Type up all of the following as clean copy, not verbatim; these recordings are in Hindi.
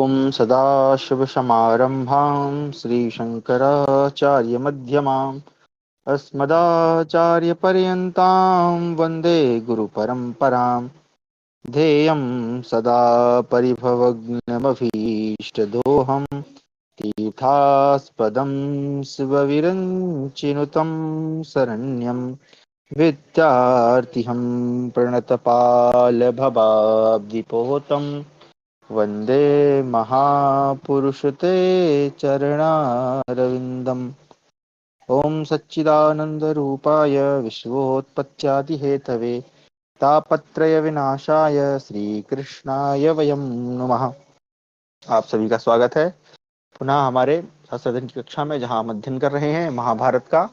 ॐ सदाशिवसमारम्भां श्रीशङ्कराचार्यमध्यमाम् अस्मदाचार्यपर्यन्तां वन्दे गुरुपरम्पराम्। ध्येयं सदा परिभवग्नमभीष्टदोहम् तीर्थास्पदं शिवविरञ्चिनुतं शरण्यं विद्यार्थिहं प्रणतपालभवाब्धिपोतम् वन्दे महापुरुष ते चरणारविन्दम्। ॐ सच्चिदानन्दरूपाय विश्वोत्पत्त्यादिहेतवे तापत्रय विनाशाय श्रीकृष्णाय वयं नुमः। आप सभी का स्वागत है पुनः हमारे शास्त्र अध्ययन की कक्षा में, जहां हम अध्ययन कर रहे हैं महाभारत का।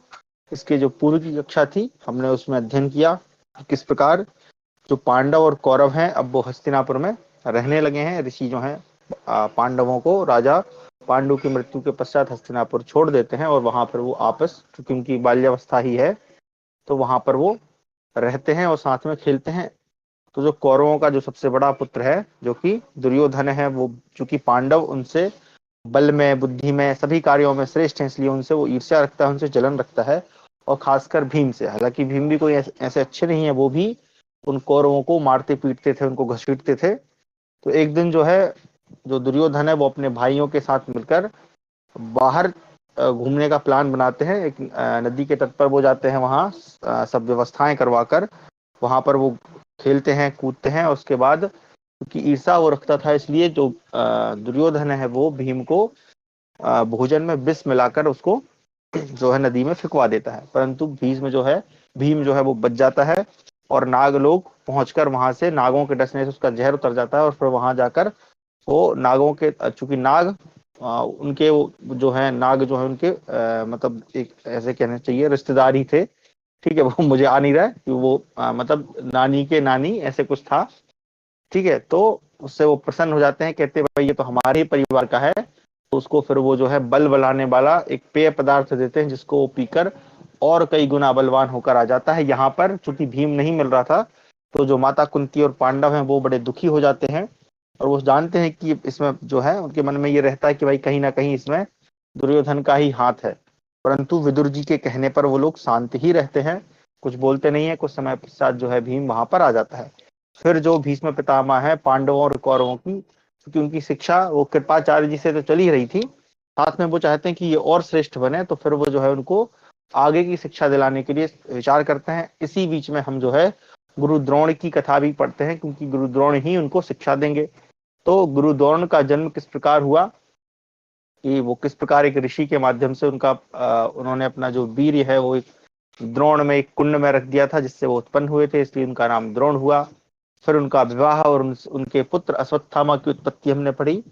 इसके जो पूर्व की कक्षा थी, हमने उसमें अध्ययन किया कि किस प्रकार जो पांडव और कौरव हैं अब वो हस्तिनापुर में रहने लगे हैं। ऋषि जो हैं पांडवों को राजा पांडु की मृत्यु के पश्चात हस्तिनापुर छोड़ देते हैं और वहां पर वो आपस, क्योंकि उनकी बाल्यावस्था ही है, तो वहां पर वो रहते हैं और साथ में खेलते हैं। तो जो कौरवों का जो सबसे बड़ा पुत्र है, जो कि दुर्योधन है, वो चूंकि पांडव उनसे बल में, बुद्धि में, सभी कार्यों में श्रेष्ठ है, इसलिए उनसे वो ईर्ष्या रखता है, उनसे जलन रखता है। और खासकर भीम से, हालांकि भीम भी कोई ऐसे अच्छे नहीं है, वो भी उन कौरवों को मारते पीटते थे, उनको घसीटते थे। तो एक दिन जो है, जो दुर्योधन है, वो अपने भाइयों के साथ मिलकर बाहर घूमने का प्लान बनाते हैं। एक नदी के तट पर वो जाते हैं, वहां सब व्यवस्थाएं करवाकर वहां पर वो खेलते हैं, कूदते हैं। और उसके बाद, क्योंकि ईर्षा वो रखता था, इसलिए जो दुर्योधन है वो भीम को भोजन में विष मिलाकर उसको जो है नदी में फिकवा देता है। परंतु भीम जो है वो बच जाता है और नाग लोग पहुंचकर वहां से नागों के डसने से उसका जहर उतर जाता है। और फिर वहां जाकर वो नागों के, चूंकि नाग उनके जो है नाग जो है उनके मतलब एक ऐसे कहना चाहिए रिश्तेदार ही थे। ठीक है, वो मुझे आ नहीं रहा है कि वो मतलब नानी के नानी ऐसे कुछ था। ठीक है, तो उससे वो प्रसन्न हो जाते हैं, कहते हैं भाई ये तो हमारे ही परिवार का है। तो उसको फिर वो जो है बल बलाने वाला एक पेय पदार्थ देते हैं, जिसको वो पीकर और कई गुना बलवान होकर आ जाता है। यहाँ पर चूंकि भीम नहीं मिल रहा था, तो जो माता कुंती और पांडव हैं वो बड़े दुखी हो जाते हैं। और वो जानते हैं कि इसमें जो है, उनके मन में ये रहता है कि भाई कहीं ना कहीं इसमें दुर्योधन का ही हाथ है। परंतु विदुर जी के कहने पर वो लोग शांत ही रहते हैं, कुछ बोलते नहीं है। कुछ समय पश्चात जो है भीम वहां पर आ जाता है। फिर जो भीष्म पितामह है पांडवों और कौरवों की, क्योंकि उनकी शिक्षा वो कृपाचार्य जी से तो चली रही थी, साथ में वो चाहते हैं कि ये और श्रेष्ठ बने, तो फिर वो जो है उनको आगे की शिक्षा दिलाने के लिए विचार करते हैं। इसी बीच में हम जो है गुरु द्रोण की कथा भी पढ़ते हैं, क्योंकि गुरु द्रोण ही उनको शिक्षा देंगे। तो गुरु द्रोण का जन्म किस प्रकार हुआ, कि वो किस प्रकार एक ऋषि के माध्यम से उन्होंने अपना जो वीर्य है वो एक द्रोण में, एक कुंड में रख दिया था, जिससे वो उत्पन्न हुए थे, इसलिए उनका नाम द्रोण हुआ। फिर उनका विवाह और उनके पुत्र अश्वत्थामा की उत्पत्ति हमने पढ़ी।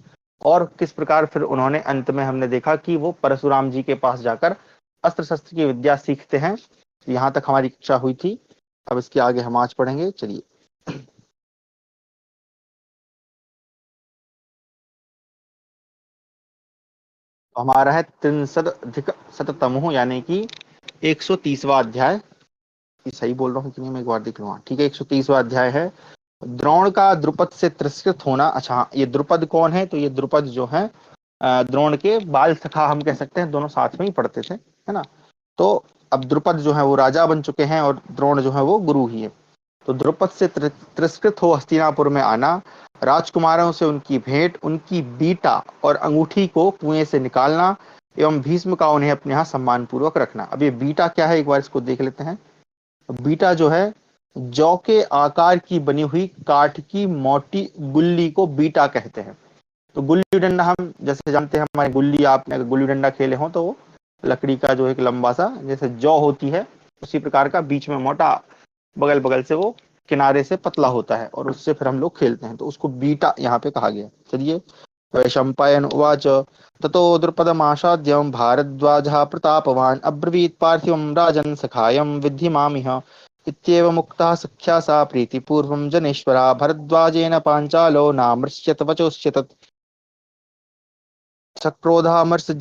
और किस प्रकार फिर उन्होंने अंत में हमने देखा कि वो परशुराम जी के पास जाकर अस्त्र शस्त्र की विद्या सीखते हैं। यहाँ तक हमारी कक्षा हुई थी। अब इसके आगे हम आज पढ़ेंगे, चलिए। तो हमारा है त्रिंशद अधिक शततमो, यानी कि 130वां अध्याय। ये सही बोल रहा हूँ कि नहीं, मैं एक बार देख लूँ। ठीक है, 130वां अध्याय है, द्रोण का द्रुपद से तिरस्कृत होना। अच्छा हाँ, ये द्रुपद कौन है? तो ये द्रुपद जो है द्रोण के बाल सखा हम कह सकते हैं, दोनों साथ में ही पढ़ते थे, है ना। तो अब द्रुपद जो है वो राजा बन चुके हैं और द्रोण जो है वो गुरु ही है। तो द्रुपद से तिरस्कृत हो हस्तिनापुर में आना, राजकुमारों से उनकी भेंट, उनकी बीटा और अंगूठी को कुएं से निकालना, एवं भीष्म का उन्हें अपने यहाँ सम्मान पूर्वक रखना। अब ये बीटा क्या है, एक बार इसको देख लेते हैं। बीटा जो है, जौ के आकार की बनी हुई काठ की मोटी गुल्ली को बीटा कहते हैं। तो गुल्ली डंडा हम जैसे जानते हैं, हमारे गुल्ली, आपने अगर गुल्ली डंडा खेले हो तो वो लकड़ी का जो एक लंबा सा जैसे जौ होती है, उसी प्रकार का, बीच में मोटा, बगल बगल से वो किनारे से पतला होता है, और उससे फिर हम लोग खेलते हैं, तो उसको बीटा यहाँ पे कहा गया। चलिए, वैशंपायन उवाच ततो द्रुपदमासाद्यं भारद्वाजः प्रतापवान् अब्रवीत् पार्थिवं राजन् सखायं विद्धि मामिह इत्येव मुक्तः सख्या सा प्रीतिपूर्वं जनेश्वरा भरद्वाजेन पाञ्चालो नामृष्यत वचोश्चतत् सक्रोधामर्ष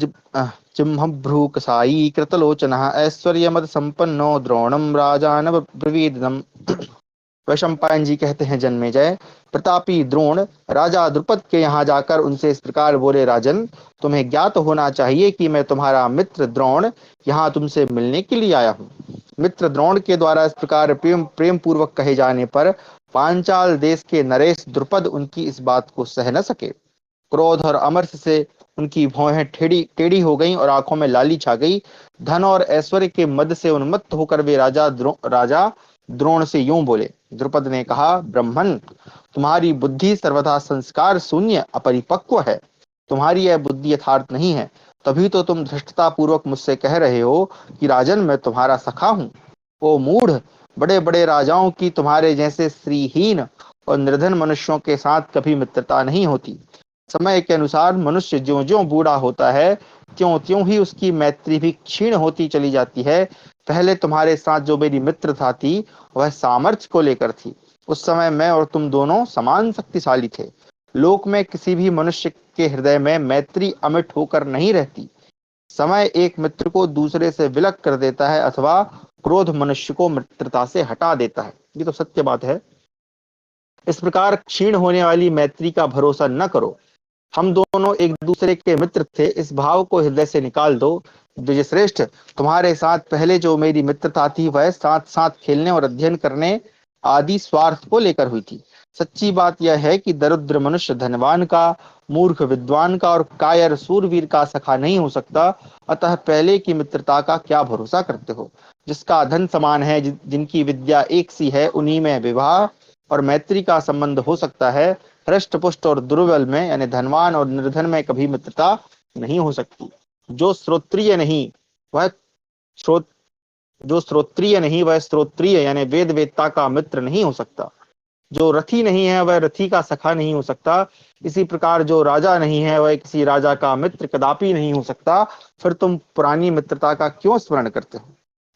जिह्मभ्रूकसायी कृतलोचनः ऐश्वर्यमद संपन्नो द्रोणं राजानब्रवीदम् वैशंपायन जी कहते हैं, जन्मेजय, प्रतापी द्रोण राजा द्रुपद के यहाँ जाकर उनसे इस प्रकार बोले, राजन, तुम्हें ज्ञात होना चाहिए कि मैं तुम्हारा मित्र द्रोण यहाँ तुमसे मिलने के लिए आया हूँ। मित्र द्रोण के द्वारा इस प्रकार प्रेम प्रेम पूर्वक कहे जाने पर पांचाल देश के नरेश द्रुपद उनकी इस बात को सह न सके। क्रोध और अमर्ष से उनकी भौहें टेढ़ी टेढ़ी हो गईं और आंखों में लाली छा गई। धन और ऐश्वर्य के मद से उन्मत्त होकर वे राजा द्रोण से यूं बोले। द्रुपद ने कहा, ब्राह्मण, तुम्हारी बुद्धि सर्वथा संस्कार शून्य अपरिपक्व है। तुम्हारी यह बुद्धि यथार्थ नहीं है, तभी तो तुम धृष्टता पूर्वक मुझसे कह रहे हो कि राजन, मैं तुम्हारा सखा हूँ। ओ मूढ़, बड़े बड़े राजाओं की तुम्हारे जैसे श्रीहीन और निर्धन मनुष्यों के साथ कभी मित्रता नहीं होती। समय के अनुसार मनुष्य ज्यों ज्यों बूढ़ा होता है, त्यों त्यों ही उसकी मैत्री भी क्षीण होती चली जाती है। पहले तुम्हारे साथ जो मेरी मित्रता थी, वह सामर्थ्य को लेकर थी। उस समय मैं और तुम दोनों समान शक्तिशाली थे। लोक में किसी भी मनुष्य के हृदय में मैत्री अमिट होकर नहीं रहती। समय एक मित्र को दूसरे से विलग कर देता है, अथवा क्रोध मनुष्य को मित्रता से हटा देता है। ये तो सत्य बात है। इस प्रकार क्षीण होने वाली मैत्री का भरोसा न करो। हम दोनों एक दूसरे के मित्र थे, इस भाव को हृदय से निकाल दो। द्विजश्रेष्ठ, तुम्हारे साथ पहले जो मेरी मित्रता थी, वह साथ साथ खेलने और अध्ययन करने आदि स्वार्थ को लेकर हुई थी। सच्ची बात यह है कि दरिद्र मनुष्य धनवान का, मूर्ख विद्वान का और कायर सूरवीर का सखा नहीं हो सकता। अतः पहले की मित्रता का क्या भरोसा करते हो? जिसका धन समान है, जिनकी विद्या एक सी है, उन्हीं में विवाह और मैत्री का संबंध हो सकता है। हृष्ट पुष्ट और दुर्बल में, यानी धनवान और निर्धन में कभी मित्रता नहीं हो सकती। जो श्रोत्रिय नहीं वह श्रोत जो श्रोत्रिय नहीं वह श्रोत्रिय यानी वेद वेदता का मित्र नहीं हो सकता। जो रथी नहीं है वह रथी का सखा नहीं हो सकता। इसी प्रकार जो राजा नहीं है वह किसी राजा का मित्र कदापि नहीं हो सकता। फिर तुम पुरानी मित्रता का क्यों स्मरण करते हो?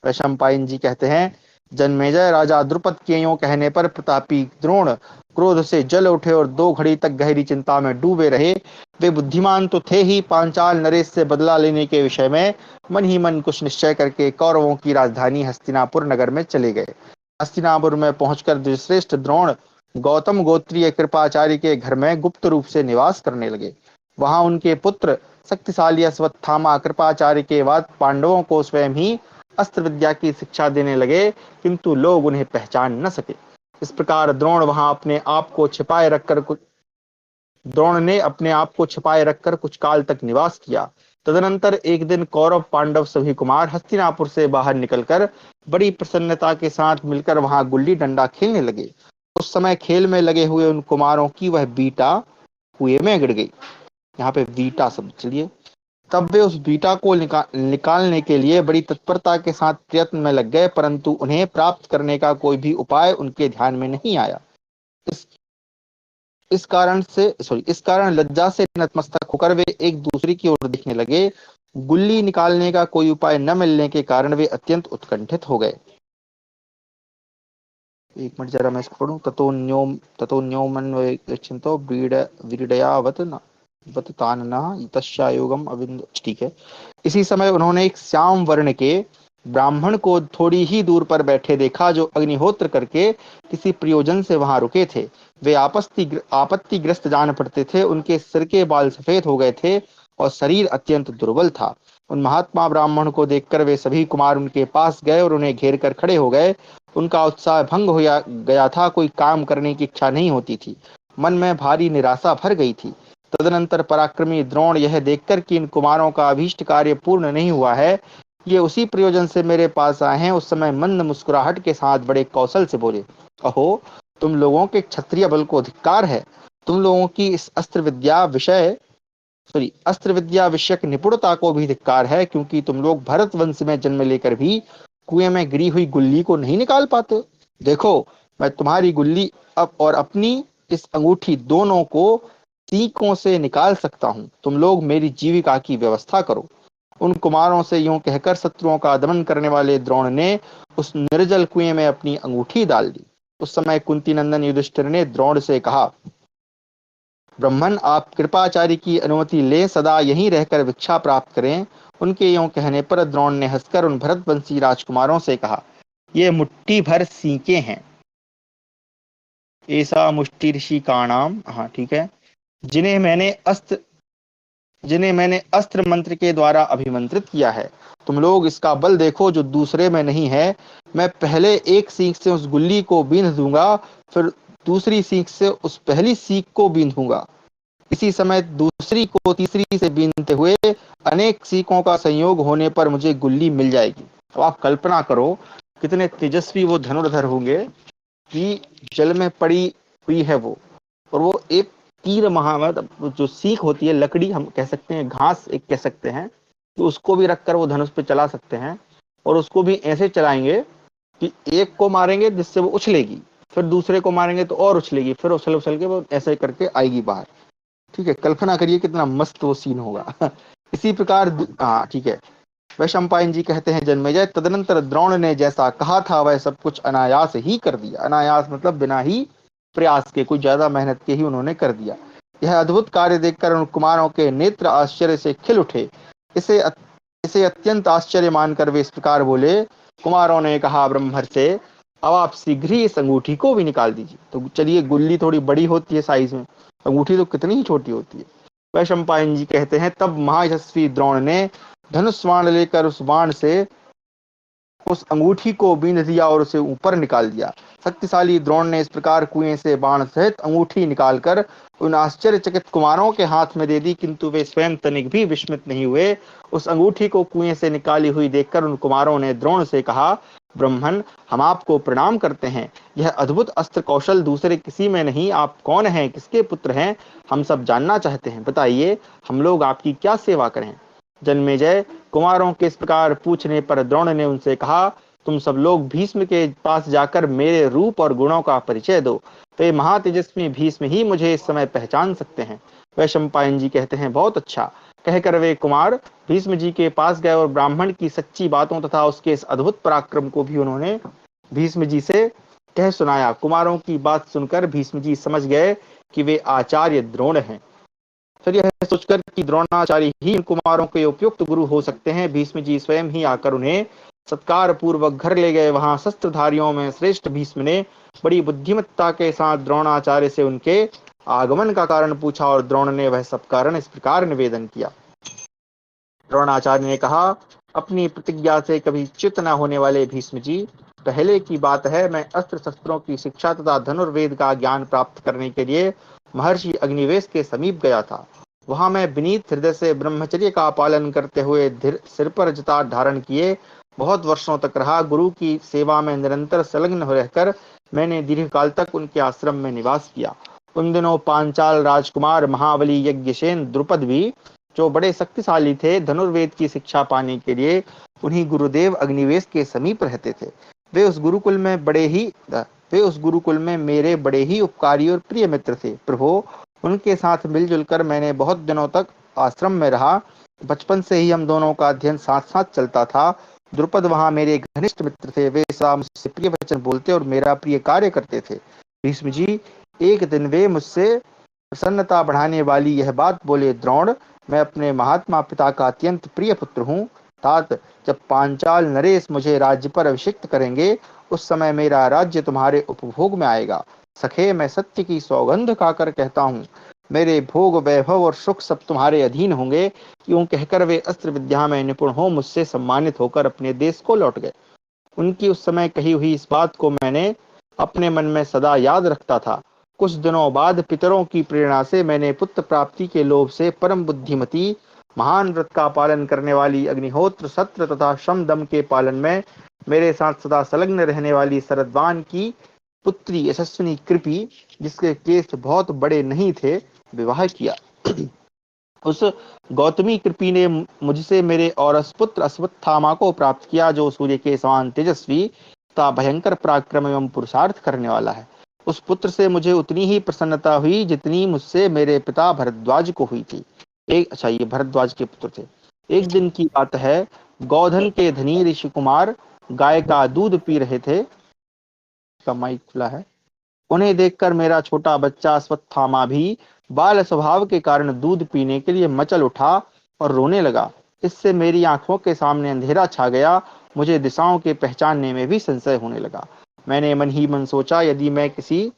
वैशंपायन जी कहते हैं, जन्मेजय, राजा द्रुपद के यूं कहने पर प्रतापी द्रोण क्रोध से जल उठे और 2 घड़ी तक गहरी चिंता में डूबे रहे। वे बुद्धिमान तो थे ही, पांचाल नरेश से बदला लेने के विषय में मन ही मन कुछ निश्चय करके कौरवों की राजधानी हस्तिनापुर नगर में चले गए। हस्तिनापुर में पहुंचकर द्विश्रेष्ठ द्रोण गौतम गोत्रीय कृपाचार्य के घर में गुप्त रूप से निवास करने लगे। वहां उनके पुत्र शक्तिशाली अश्वत्थामा कृपाचार्य के बाद पांडवों को स्वयं ही अस्त्र विद्या की शिक्षा देने लगे, किंतु लोग उन्हें पहचान न सके। इस प्रकार द्रोण ने अपने आप को छिपाए रखकर कुछ काल तक निवास किया। तदनंतर एक दिन कौरव पांडव सभी कुमार हस्तिनापुर से बाहर निकलकर बड़ी प्रसन्नता के साथ मिलकर वहां गुल्ली डंडा खेलने लगे। उस समय खेल में लगे हुए उन कुमारों की वह बीटा कुएं में गिर गई। यहाँ पे बीटा शब्द, चलिए। तब वे उस बीटा को निकालने के लिए बड़ी तत्परता के साथ प्रयत्न में लग गए, परंतु उन्हें प्राप्त करने का कोई भी उपाय उनके ध्यान में नहीं आया। इस इस कारण लज्जा से नतमस्तक होकर वे एक दूसरे की ओर देखने लगे। गुल्ली निकालने का कोई उपाय न मिलने के कारण वे अत्यंत उत्कंठित हो गए। एक मिनट जरा मैं इसको पढ़ूं। ततो न्योमन्वयच्छन्तो व्रीडयावत न वत तानना तस्यायोगम अविंद। ठीक है। इसी समय उन्होंने एक श्याम वर्ण के ब्राह्मण को थोड़ी ही दूर पर बैठे देखा, जो अग्निहोत्र करके किसी प्रयोजन से वहां रुके थे। वे आपत्तिग्रस्त जान पड़ते थे। उनके सिर के बाल सफेद हो गए थे और शरीर अत्यंत दुर्बल था। उन महात्मा ब्राह्मण को देखकर वे सभी कुमार उनके पास गए और उन्हें घेर कर खड़े हो गए। उनका उत्साह भंग हो गया था, कोई काम करने की इच्छा नहीं होती थी, मन में भारी निराशा भर गई थी। तदनंतर पराक्रमी द्रोण यह देखकर कि इन कुमारों का अभीष्ट कार्य पूर्ण नहीं हुआ है, ये उसी प्रयोजन से मेरे पास आए हैं, उस समय मंद मुस्कुराहट के साथ बड़े कौशल से बोले, अहो, तुम लोगों के क्षत्रिय बल को धिक्कार है। तुम लोगों की इस अस्त्र विद्या विषयक निपुणता को भी धिक्कार है, क्योंकि तुम लोग भरत वंश में जन्म लेकर भी कुएं में गिरी हुई गुल्ली को नहीं निकाल पाते। देखो, मैं तुम्हारी गुल्ली अब और अपनी इस अंगूठी दोनों को सीकों से निकाल सकता हूं। तुम लोग मेरी जीविका की व्यवस्था करो। उन कुमारों से यूं कहकर शत्रुओं का दमन करने वाले द्रोण ने उस निर्जल कुएं में अपनी अंगूठी डाल दी। उस समय कुंती नंदन युधिष्ठिर ने द्रोण से कहा, ब्राह्मण, आप कृपाचार्य की अनुमति लें, सदा यहीं रहकर भिक्षा प्राप्त करें। उनके यूं कहने पर द्रोण ने हंसकर उन भरतवंशी राजकुमारों से कहा, ये मुट्ठी भर सीके हैं। ऐसा मुष्टि ऋषि का नाम, हाँ ठीक है, जिन्हें मैंने अस्त्र जिन्हें मैंने अस्त्र मंत्र के द्वारा अभिमंत्रित किया है। तुम लोग इसका बल देखो जो दूसरे में नहीं है। मैं पहले एक सीख से उस गुल्ली को बींध दूंगा, फिर दूसरी सीख से उस पहली सीख को बींधूंगा। इसी समय दूसरी को तीसरी से बीनते हुए अनेक सीखों का संयोग होने पर मुझे गुल्ली मिल जाएगी। तो आप कल्पना करो कितने तेजस्वी वो धनुर्धर होंगे कि जल में पड़ी हुई है वो, और वो एक तीर महा मतलब जो सीख होती है, लकड़ी हम कह सकते हैं, घास एक कह सकते हैं, तो उसको भी रखकर वो धनुष पे चला सकते हैं। और उसको भी ऐसे चलाएंगे कि एक को मारेंगे जिससे वो उछलेगी, फिर दूसरे को मारेंगे तो और उछलेगी, फिर उछल उछल के वो ऐसे करके आएगी बाहर। ठीक है, कल्पना करिए कितना मस्त वो सीन होगा। इसी प्रकार हाँ ठीक है, वैशंपायन जी कहते हैं जन्मेजय, तदनंतर द्रोण ने जैसा कहा था वह सब कुछ अनायास ही कर दिया। अनायास मतलब बिना ही प्रयास के, कोई ज्यादा मेहनत के ही उन्होंने कर दिया। यह अद्भुत कार्य देखकर उन कुमारों के नेत्र आश्चर्य से खिल उठे। इसे इसे अत्यंत आश्चर्य मानकर वे इस प्रकार बोले। कुमारों ने कहा ब्रह्मर से, अब आप शीघ्र ही इस अंगूठी को भी निकाल दीजिए। तो चलिए, गुल्ली थोड़ी बड़ी होती है साइज में, अंगूठी तो कितनी ही छोटी होती है। वैशंपायन जी कहते हैं तब महायशस्वी द्रोण ने धनुष बाण लेकर उस बाण से उस अंगूठी को बींध दिया और उसे ऊपर निकाल दिया। शक्तिशाली द्रोण ने इस प्रकार कुएं से बाण सहित अंगूठी निकालकर उन आश्चर्यचकित कुमारों के हाथ में दे दी, किंतु वे स्वयं तनिक भी विस्मित नहीं हुए। उस अंगूठी को कुएं से निकाली हुई देखकर उन कुमारों ने द्रोण से कहा, ब्रह्मन, हम आपको प्रणाम करते हैं। यह अद्भुत अस्त्र कौशल दूसरे किसी में नहीं। आप कौन हैं, किसके पुत्र हैं, हम सब जानना चाहते हैं। बताइए, हम लोग आपकी क्या सेवा करें। जन्मेजय, कुमारों के इस प्रकार पूछने पर द्रोण ने उनसे कहा, तुम सब लोग भीष्म के पास जाकर मेरे रूप और गुणों का परिचय दो। तो ये महातेजस्वी भीष्म ही मुझे इस समय पहचान सकते हैं। वैशंपायन जी कहते हैं बहुत अच्छा। कहकर वे कुमार भीष्म जी के पास गए और ब्राह्मण की सच्ची बातों तथा उसके इस अद्भुत पराक्रम को भी उन्होंने भीष्म जी से कह सुनाया। कुमारों की बात सुनकर भीष्म जी समझ गए कि वे आचार्य द्रोण हैं। फिर यह सोचकर कि द्रोणाचार्य ही इन कुमारों के उपयुक्त गुरु हो सकते हैं, भीष्म जी स्वयं ही आकर उन्हें सत्कार पूर्वक घर ले गए। वहां शस्त्रधारियों में श्रेष्ठ भीष्म ने बड़ी बुद्धिमत्ता के साथ द्रोणाचार्य से उनके आगमन का कारण पूछा, और द्रोण ने वह सब कारण इस प्रकार निवेदन किया। द्रोणाचार्य ने कहा, अपनी प्रतिज्ञा से कभी च्युत न होने वाले भीष्म जी, पहले की बात है, मैं अस्त्र शस्त्रों की शिक्षा तथा धनुर्वेद का ज्ञान प्राप्त करने के लिए महर्षि अग्निवेश के समीप गया था। वहां मैं विनीत हृदय से ब्रह्मचर्य का पालन करते हुए सिर पर जटा धारण किए बहुत वर्षों तक रहा। गुरु की सेवा में निरंतर संलग्न रहकर मैंने दीर्घकाल तक उनके आश्रम में निवास किया। उन दिनों पांचाल राजकुमार महाबली यज्ञसेन द्रुपद भी, जो बड़े शक्तिशाली थे, धनुर्वेद की शिक्षा पाने के लिए उन्हीं गुरुदेव अग्निवेश के समीप रहते थे। वे उस गुरुकुल में बड़े ही वे उस गुरुकुल में मेरे बड़े ही उपकारी और प्रिय मित्र थे। प्रभु, उनके साथ मिलजुल कर मैंने बहुत दिनों तक आश्रम में रहा। बचपन से ही हम दोनों का अध्ययन साथ साथ चलता था। द्रुपद वहां मेरे घनिष्ठ मित्र थे। वे सदा मुझसे प्रिय वचन बोलते और मेरा प्रिय कार्य करते थे। भीष्म जी, एक दिन वे मुझसे प्रसन्नता बढ़ाने वाली यह बात बोले, द्रोण, मैं अपने महात्मा पिता का अत्यंत प्रिय पुत्र हूँ। तात, जब पांचाल नरेश मुझे राज्य पर अभिषिक्त करेंगे, उस समय मेरा राज्य तुम्हारे उपभोग में आएगा। सखे, मैं सत्य की सौगंध खाकर कहता हूँ, मेरे भोग वैभव और सुख सब तुम्हारे अधीन होंगे। यूं कहकर वे अस्त्र विद्या में निपुण हो मुझसे सम्मानित होकर अपने देश को लौट गए। उनकी उस समय कही हुई इस बात को मैंने अपने मन में सदा याद रखता था। कुछ दिनों बाद पितरों की प्रेरणा से मैंने पुत्र प्राप्ति के लोभ से परम बुद्धिमती, महान व्रत का पालन करने वाली, अग्निहोत्र सत्र तथा श्रम दम के पालन में मेरे साथ सदा संलग्न रहने वाली शरद्वान की पुत्री यशस्विनी कृपि, जिसके केस बहुत बड़े नहीं थे, विवाह किया। उस गौतमी कृपि ने मुझसे मेरे औरस पुत्र अश्वत्थामा को प्राप्त किया, जो सूर्य के समान तेजस्वी तथा भयंकर पराक्रम एवं पुरुषार्थ करने वाला है। उस पुत्र से मुझे उतनी ही प्रसन्नता हुई जितनी मुझसे मेरे पिता भरद्वाज को हुई थी। अच्छा, ये भरद्वाज के पुत्र थे। एक दिन की बात है, गौधन के धनी ऋषि कुमार गाय का दूध पी रहे थे। का माइक खुला है। उन्हें देखकर मेरा छोटा बच्चा अश्वत्थामा भी बाल स्वभाव के कारण दूध पीने के लिए मचल उठा और रोने लगा। इससे मेरी आंखों के सामने अंधेरा छा गया। मुझे दिशाओं के पहचानने में भी संशय होने लगा। मैंने मन ही मन सोचा, यदि मैं किसी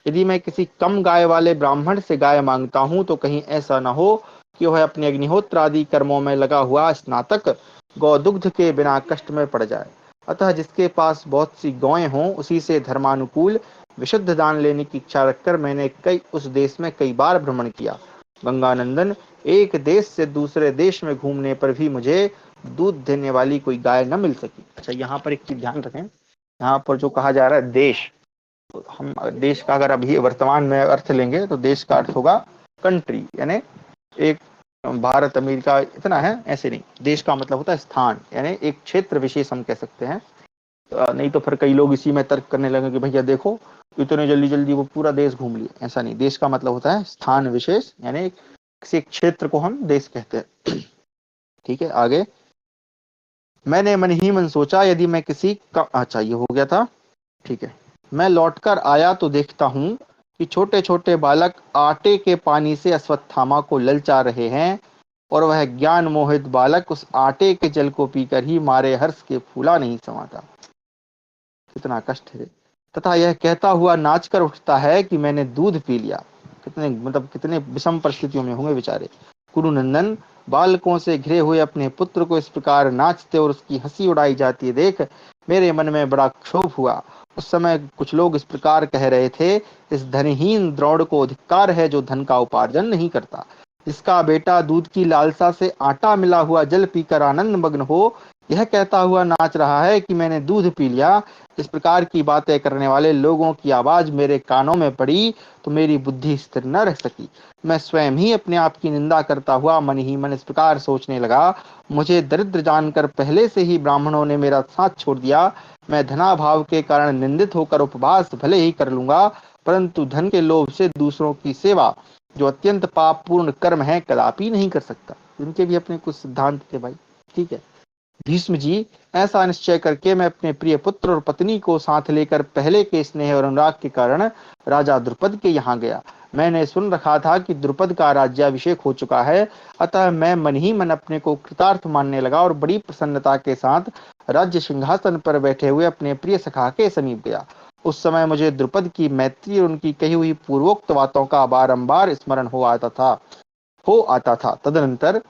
यदि मैं किसी कम गाय वाले ब्राह्मण से गाय मांगता हूँ तो कहीं ऐसा न हो कि वह अपने अग्निहोत्र आदि कर्मों में लगा हुआ स्नातक गौदुग्ध के बिना कष्ट में पड़ जाए। अतः जिसके पास बहुत सी गौएं हों उसी से धर्मानुकूल विशुद्ध दान लेने की इच्छा रखकर मैंने कई उस देश में कई बार भ्रमण किया। गंगानंदन, एक देश से दूसरे देश में घूमने पर भी मुझे दूध देने वाली कोई गाय न मिल सकी। अच्छा, यहाँ पर एक चीज ध्यान रखें, यहाँ पर जो कहा जा रहा है देश, तो हम देश का अगर अभी वर्तमान में अर्थ लेंगे तो देश का अर्थ होगा कंट्री, यानी एक भारत अमेरिका इतना है, ऐसे नहीं। देश का मतलब होता है स्थान, यानी एक क्षेत्र विशेष हम कह सकते हैं। नहीं तो फिर कई लोग इसी में तर्क करने लगे कि भैया देखो इतने जल्दी जल्दी वो पूरा देश घूम लिया। ऐसा नहीं, देश का मतलब होता है स्थान विशेष, यानी किसी एक क्षेत्र को हम देश कहते हैं। ठीक है, आगे। मैंने मन ही मन सोचा यदि मैं किसी का, अच्छा ये हो गया था, ठीक है। मैं लौटकर आया तो देखता हूँ कि छोटे छोटे बालक आटे के पानी से अश्वत्थामा को ललचा रहे हैं और वह ज्ञान मोहित बालक उस आटे के जल को पीकर ही मारे हर्ष के फूला नहीं समाता। कितना कष्ट है। तथा यह कहता हुआ नाच कर उठता है कि मैंने दूध पी लिया। कितने मतलब कितने विषम परिस्थितियों में होंगे बेचारे। कुरुनंदन, बालकों से घिरे हुए अपने पुत्र को इस प्रकार नाचते और उसकी हंसी उड़ाई जाती देख मेरे मन में बड़ा क्षोभ हुआ। उस समय कुछ लोग इस प्रकार कह रहे थे, इस धनहीन द्रौड़ को धिक्कार है जो धन का उपार्जन नहीं करता। इसका बेटा दूध की लालसा से आटा मिला हुआ जल पीकर आनंद मग्न हो यह कहता हुआ नाच रहा है कि मैंने दूध पी लिया। इस प्रकार की बातें करने वाले लोगों की आवाज मेरे कानों में पड़ी तो मेरी बुद्धि स्थिर न रह सकी। मैं स्वयं ही अपने आप की निंदा करता हुआ मन ही मन इस प्रकार सोचने लगा, मुझे दरिद्र जानकर पहले से ही ब्राह्मणों ने मेरा साथ छोड़ दिया। मैं धनाभाव के कारण निंदित होकर उपवास भले ही कर लूंगा, परंतु धन के लोभ से दूसरों की सेवा, जो अत्यंत पापपूर्ण कर्म है, कदापि नहीं कर सकता। इनके भी अपने कुछ सिद्धांत थे भाई। ठीक है। भीष्म जी, ऐसा निश्चय करके मैं अपने प्रिय पुत्र और पत्नी को साथ लेकर पहले के स्नेह और अनुराग के कारण राजा द्रुपद के यहाँ गया। मैंने सुन रखा था कि द्रुपद का राज्याभिषेक हो चुका है, अतः मैं मन ही मन अपने को कृतार्थ मानने लगा और बड़ी प्रसन्नता के साथ राज्य सिंहासन पर बैठे हुए अपने प्रिय सखा के समीप गया। उस समय मुझे द्रुपद की मैत्री और उनकी कही हुई पूर्वोक्त बातों का बारंबार स्मरण हो आता था। तदनंतर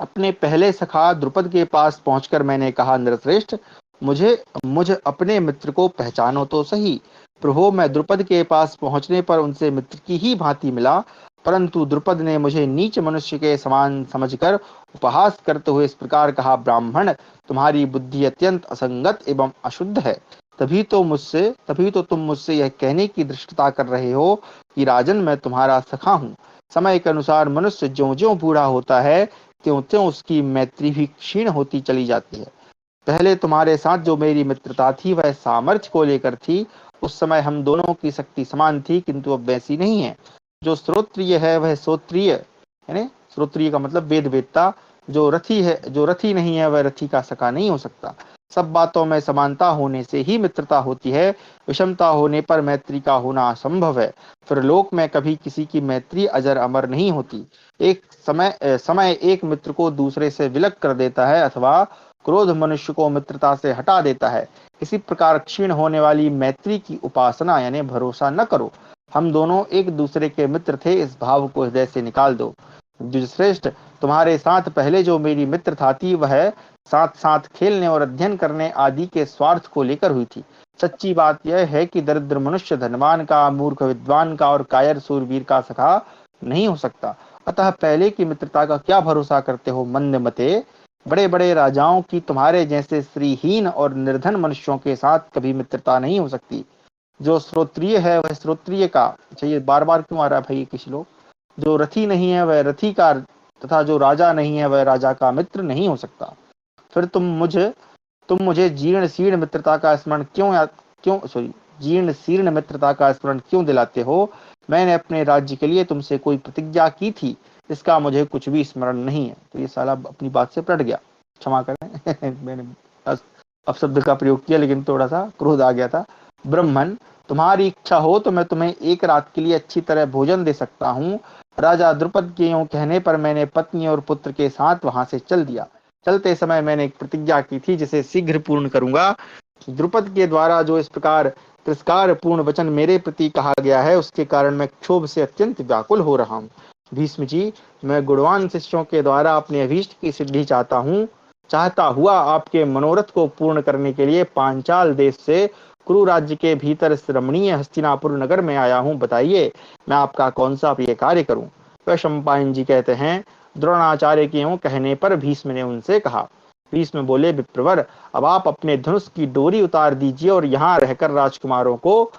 अपने पहले सखा द्रुपद के पास पहुंचकर मैंने कहा, नरश्रेष्ठ, मुझ अपने मित्र को पहचानो तो सही। प्रभो, मैं द्रुपद के पास पहुंचने पर उनसे मित्र की ही भांति मिला, परंतु द्रुपद ने मुझे नीच मनुष्य के समान समझकर उपहास करते हुए इस प्रकार कहा, ब्राह्मण, तुम्हारी बुद्धि अत्यंत असंगत एवं अशुद्ध है। तभी तो तुम मुझसे यह कहने की धृष्टता कर रहे हो कि राजन, मैं तुम्हारा सखा हूँ। समय के अनुसार मनुष्य ज्यों ज्यों बूढ़ा होता है त्यों त्यों उसकी मैत्री भी क्षीण होती चली जाती है। पहले तुम्हारे साथ जो मेरी मित्रता थी वह सामर्थ्य को लेकर थी। उस समय हम दोनों की शक्ति समान थी, किंतु अब वैसी नहीं है। जो श्रोत्रिय है वह श्रोत्रिय, यानी श्रोत्रिय का मतलब वेद वेदता। जो रथी नहीं है वह रथी का सखा नहीं हो सकता। सब बातों में समानता होने से ही मित्रता होती है, विषमता होने पर मैत्री का होना असंभव है। फिर लोक में कभी किसी की मैत्री अजर अमर नहीं होती। समय एक मित्र को दूसरे से विलग कर देता है अथवा क्रोध मनुष्य को मित्रता से हटा देता है। इसी प्रकार क्षीण होने वाली मैत्री की उपासना यानी भरोसा न करो। हम दोनों एक दूसरे के मित्र थे, इस भाव को हृदय से निकाल दो। द्विजश्रेष्ठ, तुम्हारे साथ पहले जो मेरी मित्रता थी वह साथ साथ खेलने और अध्ययन करने आदि के स्वार्थ को लेकर हुई थी। सच्ची बात यह है कि दरिद्र मनुष्य धनवान का, मूर्ख विद्वान का और कायर सूरवीर का सखा नहीं हो सकता। अतः पहले की मित्रता का क्या भरोसा करते हो मंद मते। बड़े बड़े राजाओं की तुम्हारे जैसे श्रीहीन और निर्धन मनुष्यों के साथ कभी मित्रता नहीं हो सकती। जो श्रोत्रिय है वह श्रोत्रिय का, अच्छा ये बार बार क्यों आ रहा है भाई किसी लोग, जो रथी नहीं है वह रथी का, तथा जो राजा नहीं है वह राजा का मित्र नहीं हो सकता। फिर तुम मुझे जीर्ण शीर्ण मित्रता का स्मरण जीर्ण शीर्ण मित्रता का स्मरण क्यों दिलाते हो। मैंने अपने राज्य के लिए तुमसे कोई प्रतिज्ञा की थी, इसका मुझे कुछ भी स्मरण नहीं है। तो ये साला अपनी बात से पलट गया, क्षमा करें। मैंने अपशब्द का प्रयोग किया, लेकिन थोड़ा सा क्रोध आ गया था। ब्रह्मन, तुम्हारी इच्छा हो तो मैं तुम्हें एक रात के लिए अच्छी तरह भोजन दे सकता हूँ। राजा द्रुपद के यूं कहने पर मैंने पत्नी और पुत्र के साथ वहां से चल दिया। चलते समय मैंने एक प्रतिज्ञा की थी जिसे शीघ्र पूर्ण करूंगा। द्रुपद के द्वारा जो इस प्रकार तिरस्कार पूर्ण वचन मेरे प्रति कहा गया है, उसके कारण मैं क्षोभ से अत्यंत व्याकुल हो रहा हूँ। भीष्म जी, मैं गुणवान शिष्यों के द्वारा अपने अभीष्ट की सिद्धि चाहता हुआ आपके मनोरथ को पूर्ण करने के लिए पांचाल देश से कुरु राज्य के भीतर इस रमणीय हस्तिनापुर नगर में आया हूँ। बताइए, मैं आपका कौन सा प्रिय कार्य करूं? वह सम्पायन जी कहते हैं, द्रोणाचार्य के यूं कहने पर भीष्म ने उनसे कहा। भीष्म बोले, विप्रवर, अब आप अपने धनुष की डोरी उतार दीजिए और यहाँ रहकर राजकुमारों को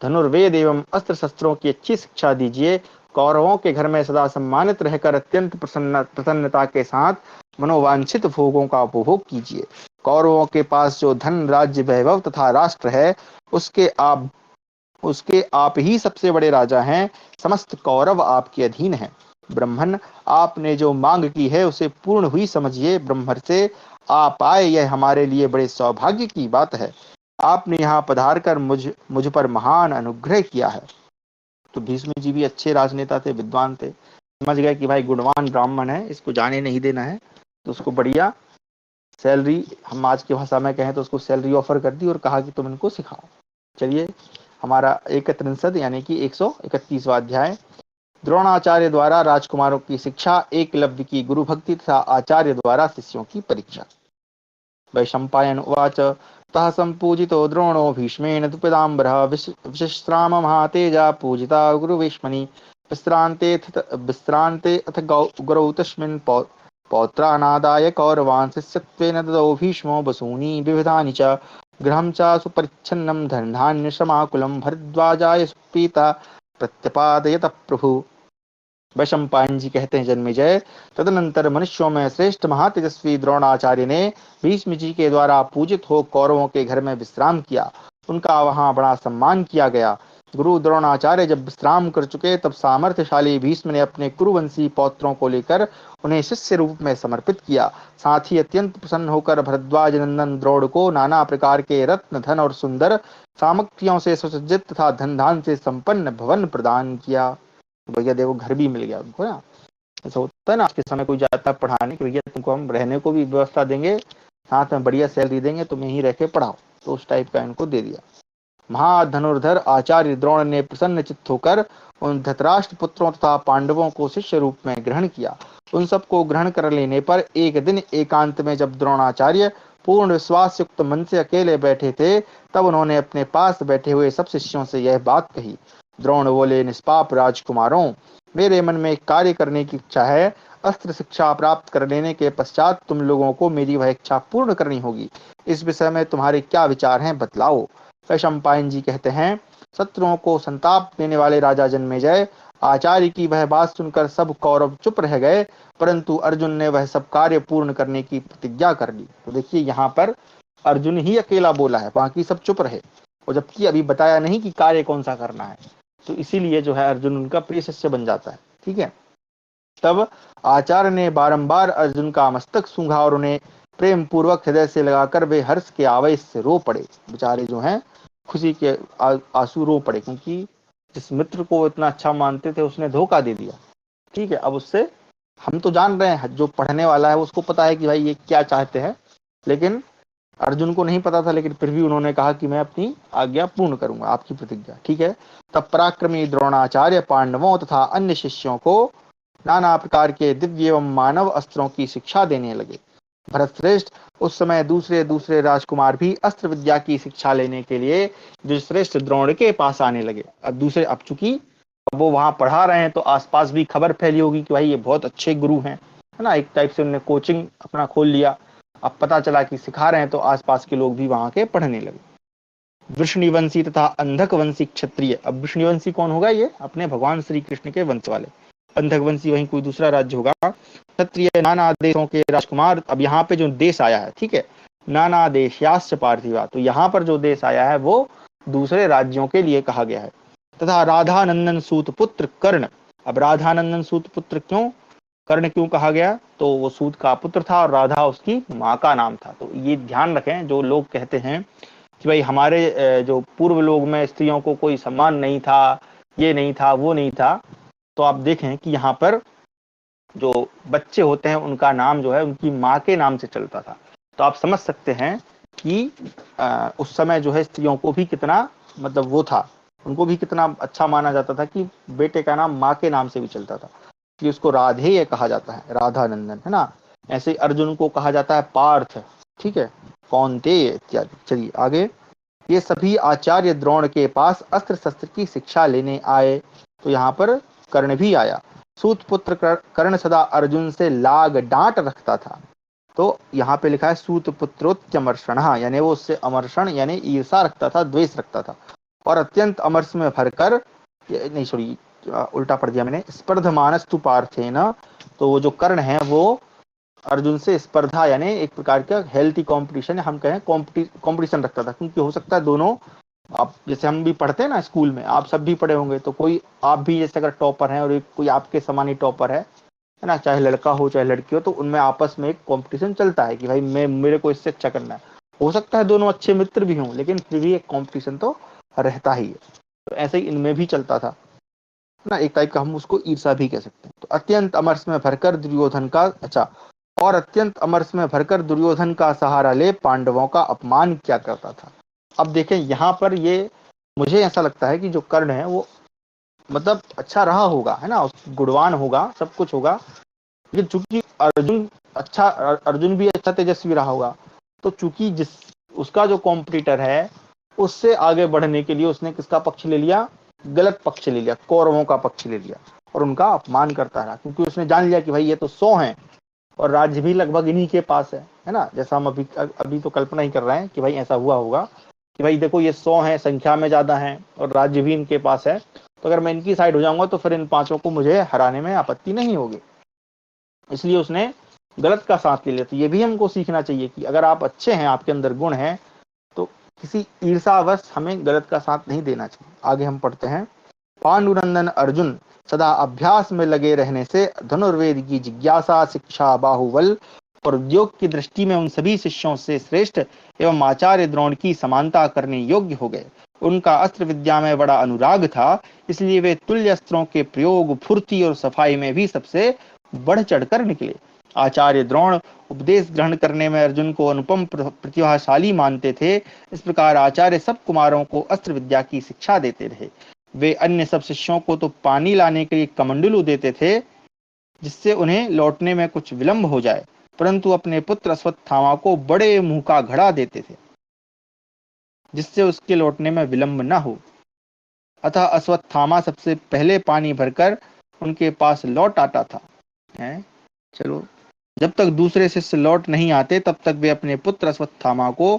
धनुर्वेद एवं अस्त्र शस्त्रों की अच्छी शिक्षा दीजिए। कौरवों के घर में सदा सम्मानित रहकर अत्यंत प्रसन्नता के साथ मनोवांछित भोगों का उपभोग कीजिए। कौरवों के पास जो धन, राज्य, वैभव तथा राष्ट्र है, उसके आप ही सबसे बड़े राजा हैं। समस्त कौरव आपके अधीन हैं। ब्रह्मन, आपने जो मांग की है उसे पूर्ण हुई समझिए। ब्रह्मर से आप आए, यह हमारे लिए बड़े सौभाग्य की बात है। आपने यहाँ पधार कर मुझ पर महान अनुग्रह किया है। तो भीष्म जी भी अच्छे राजनेता थे, विद्वान थे। समझ गए कि भाई गुणवान ब्राह्मण है, इसको जाने नहीं देना है, तो उसको बढ़िया सैलरी, हम आज की भाषा में कहें तो उसको सैलरी ऑफर कर दी और कहा कि तुम इनको सिखाओ। चलिए, हमारा 31 यानी कि 131वां अध्याय। द्रोणाचार्य द्वारा राजकुमारों की शिक्षा, एकलव्य की गुरु भक्ति तथा आचार्य द्वारा शिष्यों की परीक्षा। वैशंपायन उवाच, तः सम्पूजितो द्रोणो भीष्मेण द्रुपदाम्बरः विशिश्राम महातेजा पूजिता गुरुवेश्मनि विश्रान्ते अथ गुरौ तस्मिन् पौत्रानादाय कौरवान् शिष्यत्वेन ददौ भीष्मो बसूनि विविधानि च गृहं च सुपरिच्छन्नं धनधान्यसमाकुलं भरद्वाजाय सुपीता प्रत्यपादयत प्रभु। वैशंपायन जी कहते हैं, जन्मेजय, तदनंतर मनुष्यों में श्रेष्ठ महातेजस्वी द्रोणाचार्य ने भीष्म जी के द्वारा पूजित हो कौरवों के घर में विश्राम किया। उनका वहां बड़ा सम्मान किया गया। गुरु द्रोणाचार्य जब विश्राम कर चुके, तब सामर्थ्यशाली भीष्म ने अपने कुरुवंशी पौत्रों को लेकर उन्हें शिष्य रूप में समर्पित किया। साथ ही अत्यंत प्रसन्न होकर भरद्वाज नंदन द्रोण को नाना प्रकार के रत्न, धन और सुंदर सामग्रियों से सुसज्जित तथा धन धान से संपन्न भवन प्रदान किया। भैया देखो, घर भी मिल गया उनको ना। ऐसा होता है ना, आज के समय कोई जाता है पढ़ाने के, भैया तुमको हम रहने को भी व्यवस्था देंगे, साथ में बढ़िया सैलरी देंगे, तुम यहीं रह के पढ़ाओ। तो उस टाइप का इनको दे दिया। महाधनुर्धर आचार्य द्रोण ने प्रसन्न चित्त होकर उन धृतराष्ट्र पुत्रों तथा पांडवों को शिष्य रूप में ग्रहण किया। उन सबको ग्रहण कर लेने पर एक दिन एकांत में जब द्रोणाचार्य पूर्ण विश्वास युक्त मन से अकेले बैठे थे, तब उन्होंने अपने पास बैठे हुए सब शिष्यों से यह बात कही। द्रोण बोले, निष्पाप राजकुमारों, मेरे मन में एक कार्य करने की इच्छा है। अस्त्र शिक्षा प्राप्त कर लेने के पश्चात तुम लोगों को मेरी वह इच्छा पूर्ण करनी होगी। इस विषय में तुम्हारे क्या विचार हैं, बतलाओ। वैशंपायन जी कहते हैं, शत्रुओं को संताप देने वाले राजा जन्मेजय, आचार्य की वह बात सुनकर सब कौरव चुप रह गए, परंतु अर्जुन ने वह सब कार्य पूर्ण करने की प्रतिज्ञा कर ली। तो देखिए, यहाँ पर अर्जुन ही अकेला बोला है, बाकी सब चुप रहे, और जबकि अभी बताया नहीं कि कार्य कौन सा करना है। तो इसीलिए जो है अर्जुन उनका प्रिय शिष्य बन जाता है। ठीक है। तब आचार्य ने बारंबार अर्जुन का मस्तक सूंघा और उन्हें प्रेम पूर्वक हृदय से लगाकर वे हर्ष के आवेश से रो पड़े। बेचारे जो हैं खुशी के आंसू रो पड़े, क्योंकि जिस मित्र को इतना अच्छा मानते थे उसने धोखा दे दिया। ठीक है। अब उससे हम तो जान रहे हैं, जो पढ़ने वाला है उसको पता है कि भाई ये क्या चाहते हैं, लेकिन अर्जुन को नहीं पता था। लेकिन फिर भी उन्होंने कहा कि मैं अपनी आज्ञा पूर्ण करूंगा, आपकी प्रतिज्ञा। ठीक है। तब पराक्रमी द्रोणाचार्य पांडवों तथा अन्य शिष्यों को नाना प्रकार के दिव्य एवं मानव अस्त्रों की शिक्षा देने लगे। भरत श्रेष्ठ, उस समय दूसरे दूसरे राजकुमार भी अस्त्र विद्या की शिक्षा लेने के लिए जो श्रेष्ठ द्रोण के पास आने लगे। अब चूंकि वो वहां पढ़ा रहे हैं, तो आसपास भी खबर फैली होगी कि भाई ये बहुत अच्छे गुरु हैं, है ना। एक टाइप से उन्होंने कोचिंग अपना खोल लिया। अब पता चला कि सिखा रहे हैं, तो आसपास के लोग भी वहां के पढ़ने लगे। वृष्णिवंशी तथा अंधक वंशी क्षत्रिय। अब वृष्णिवंशी कौन होगा? ये अपने भगवान श्री कृष्ण के वंश वाले। अंधक वंशी वहीं कोई दूसरा राज्य होगा। क्षत्रिय नाना देशों के राजकुमार। अब यहाँ पे जो देश आया है, ठीक है, नाना देश्याश्च पार्थिवा, तो यहाँ पर जो देश आया है वो दूसरे राज्यों के लिए कहा गया है। तथा राधानंदन सूत पुत्र कर्ण। अब राधानंदन सूत पुत्र क्यों, कर्ण क्यों कहा गया? तो वो सूत का पुत्र था और राधा उसकी माँ का नाम था। तो ये ध्यान रखें, जो लोग कहते हैं कि भाई हमारे जो पूर्व लोग में स्त्रियों को कोई सम्मान नहीं था, ये नहीं था, वो नहीं था, तो आप देखें कि यहाँ पर जो बच्चे होते हैं उनका नाम जो है उनकी माँ के नाम से चलता था। तो आप समझ सकते हैं कि उस समय जो है स्त्रियों को भी कितना मतलब वो था, उनको भी कितना अच्छा माना जाता था कि बेटे का नाम माँ के नाम से भी चलता था, कि उसको राधेय कहा जाता है, राधा नंदन, है ना। ऐसे ही अर्जुन को कहा जाता है पार्थ, ठीक है, कौन्तेय इत्यादि। चलिए आगे। ये सभी आचार्य द्रोण के पास अस्त्र शस्त्र की शिक्षा लेने आए, तो यहाँ पर कर्ण भी आया। सूत पुत्र कर्ण सदा अर्जुन से लाग डांट रखता था। तो यहाँ पे लिखा है सूत पुत्रोत्यमर्षण, यानी वो उससे अमर्षण यानी ईर्षा रखता था, द्वेष रखता था। और अत्यंत अमरस में भरकर, नहीं सॉरी, उल्टा पढ़ दिया मैंने, स्पर्धमानस्तु पार्थेन। तो वो जो कर्ण है वो अर्जुन से स्पर्धा यानी एक प्रकार का हेल्थी कंपटीशन, हम कहें कंपटीशन रखता था, क्योंकि हो सकता है दोनों, आप जैसे हम भी पढ़ते हैं ना स्कूल में, आप सब भी पढ़े होंगे, तो कोई आप भी जैसे अगर टॉपर हैं और एक कोई आपके समान ही टॉपर है ना, चाहे लड़का हो चाहे लड़की हो, तो उनमें आपस में एक कंपटीशन चलता है कि भाई मैं, मेरे को इससे अच्छा करना है। हो सकता है दोनों अच्छे मित्र भी हों, लेकिन फिर भी एक कंपटीशन तो रहता ही है। तो ऐसे ही इनमें भी चलता था ना, एक टाइप का हम उसको ईर्षा भी कह सकते हैं। तो अत्यंत अमरस में भरकर दुर्योधन का, अच्छा, और अत्यंत अमरस में भरकर दुर्योधन का सहारा ले पांडवों का अपमान क्या करता था। अब देखें यहाँ पर ये, मुझे ऐसा लगता है कि जो कर्ण है वो मतलब अच्छा रहा होगा, है ना, गुणवान होगा, सब कुछ होगा, लेकिन चूंकि अर्जुन भी अच्छा तेजस्वी रहा होगा, तो चूंकि जिस उसका जो कॉम्पिटिटर है उससे आगे बढ़ने के लिए उसने किसका पक्ष ले लिया, गलत पक्ष ले लिया, कौरवों का पक्ष ले लिया, और उनका अपमान करता रहा, क्योंकि उसने जान लिया कि भाई ये तो 100 हैं और राज्य भी लगभग इन्हीं के पास है ना। जैसा हम अभी अभी तो कल्पना ही कर रहे हैं कि भाई ऐसा हुआ होगा कि भाई देखो ये 100 हैं, संख्या में ज्यादा हैं और राज्य भी इनके पास है, तो अगर मैं इनकी साइड हो जाऊंगा तो फिर इन पांचों को मुझे हराने में आपत्ति नहीं होगी। इसलिए उसने गलत का साथ ले लिया। तो ये भी हमको सीखना चाहिए कि अगर आप अच्छे हैं, आपके अंदर गुण है, तो किसी ईर्षावश हमें गलत का साथ नहीं देना चाहिए। आगे हम पढ़ते हैं। पांडुनंदन अर्जुन सदा अभ्यास में लगे रहने से धनुर्वेद की जिज्ञासा, शिक्षा, बाहुबल और उद्योग की दृष्टि में उन सभी शिष्यों से श्रेष्ठ एवं आचार्य द्रोण की समानता करने योग्य हो गए। उनका अस्त्र विद्या में बड़ा अनुराग था, इसलिए वे तुल्य अस्त्रों के प्रयोग, फुर्ती और सफाई में भी सबसे बढ़ चढ़कर निकले। आचार्य द्रोण उपदेश ग्रहण करने में अर्जुन को अनुपम प्रतिभाशाली मानते थे। इस प्रकार आचार्य सब कुमारों को अस्त्र विद्या की शिक्षा देते रहे। वे अन्य सब शिष्यों को तो पानी लाने के लिए कमंडलू देते थे, जिससे उन्हें लौटने में कुछ विलंब हो जाए, परंतु अपने पुत्र अश्वत्थामा को बड़े मुंह का घड़ा देते थे, जिससे उसके लौटने में विलंब न हो। अतः अश्वत्थामा सबसे पहले पानी भरकर उनके पास लौट आता था। है, चलो, जब तक दूसरे शिष्य लौट नहीं आते तब तक वे अपने पुत्र अश्वत्थामा को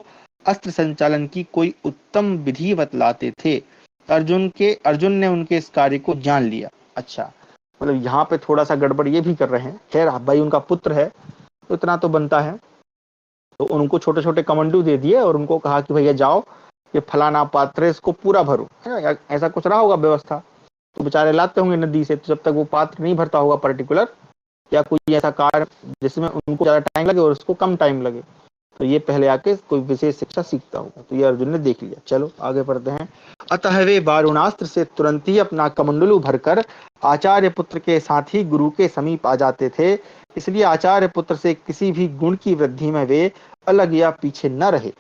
अस्त्र संचालन की कोई उत्तम विधि बतलाते थे। अर्जुन ने उनके इस कार्य को जान लिया। अच्छा, मतलब यहाँ पे थोड़ा सा गड़बड़ ये भी कर रहे हैं। खैर भाई उनका पुत्र है तो इतना तो बनता है, तो उनको छोटे छोटे कमंडू दे दिए और उनको कहा कि भैया जाओ, ये फलाना पात्र है, इसको पूरा भरो, है ना, ऐसा कुछ रहा होगा व्यवस्था। तो बेचारे लाते होंगे नदी से, तो जब तक वो पात्र नहीं भरता होगा पर्टिकुलर, या कोई ऐसा कार्य जिसमें उनको ज्यादा टाइम लगे और उसको कम टाइम लगे, तो ये पहले आके कोई विशेष शिक्षा सीखता होगा। तो ये अर्जुन ने देख लिया। चलो आगे पढ़ते हैं। अतः वे वारुणास्त्र से तुरंत ही अपना कमंडलू भरकर आचार्य पुत्र के साथ ही गुरु के समीप आ जाते थे। इसलिए आचार्य पुत्र से किसी भी गुण की वृद्धि में वे अलग या पीछे न रहे।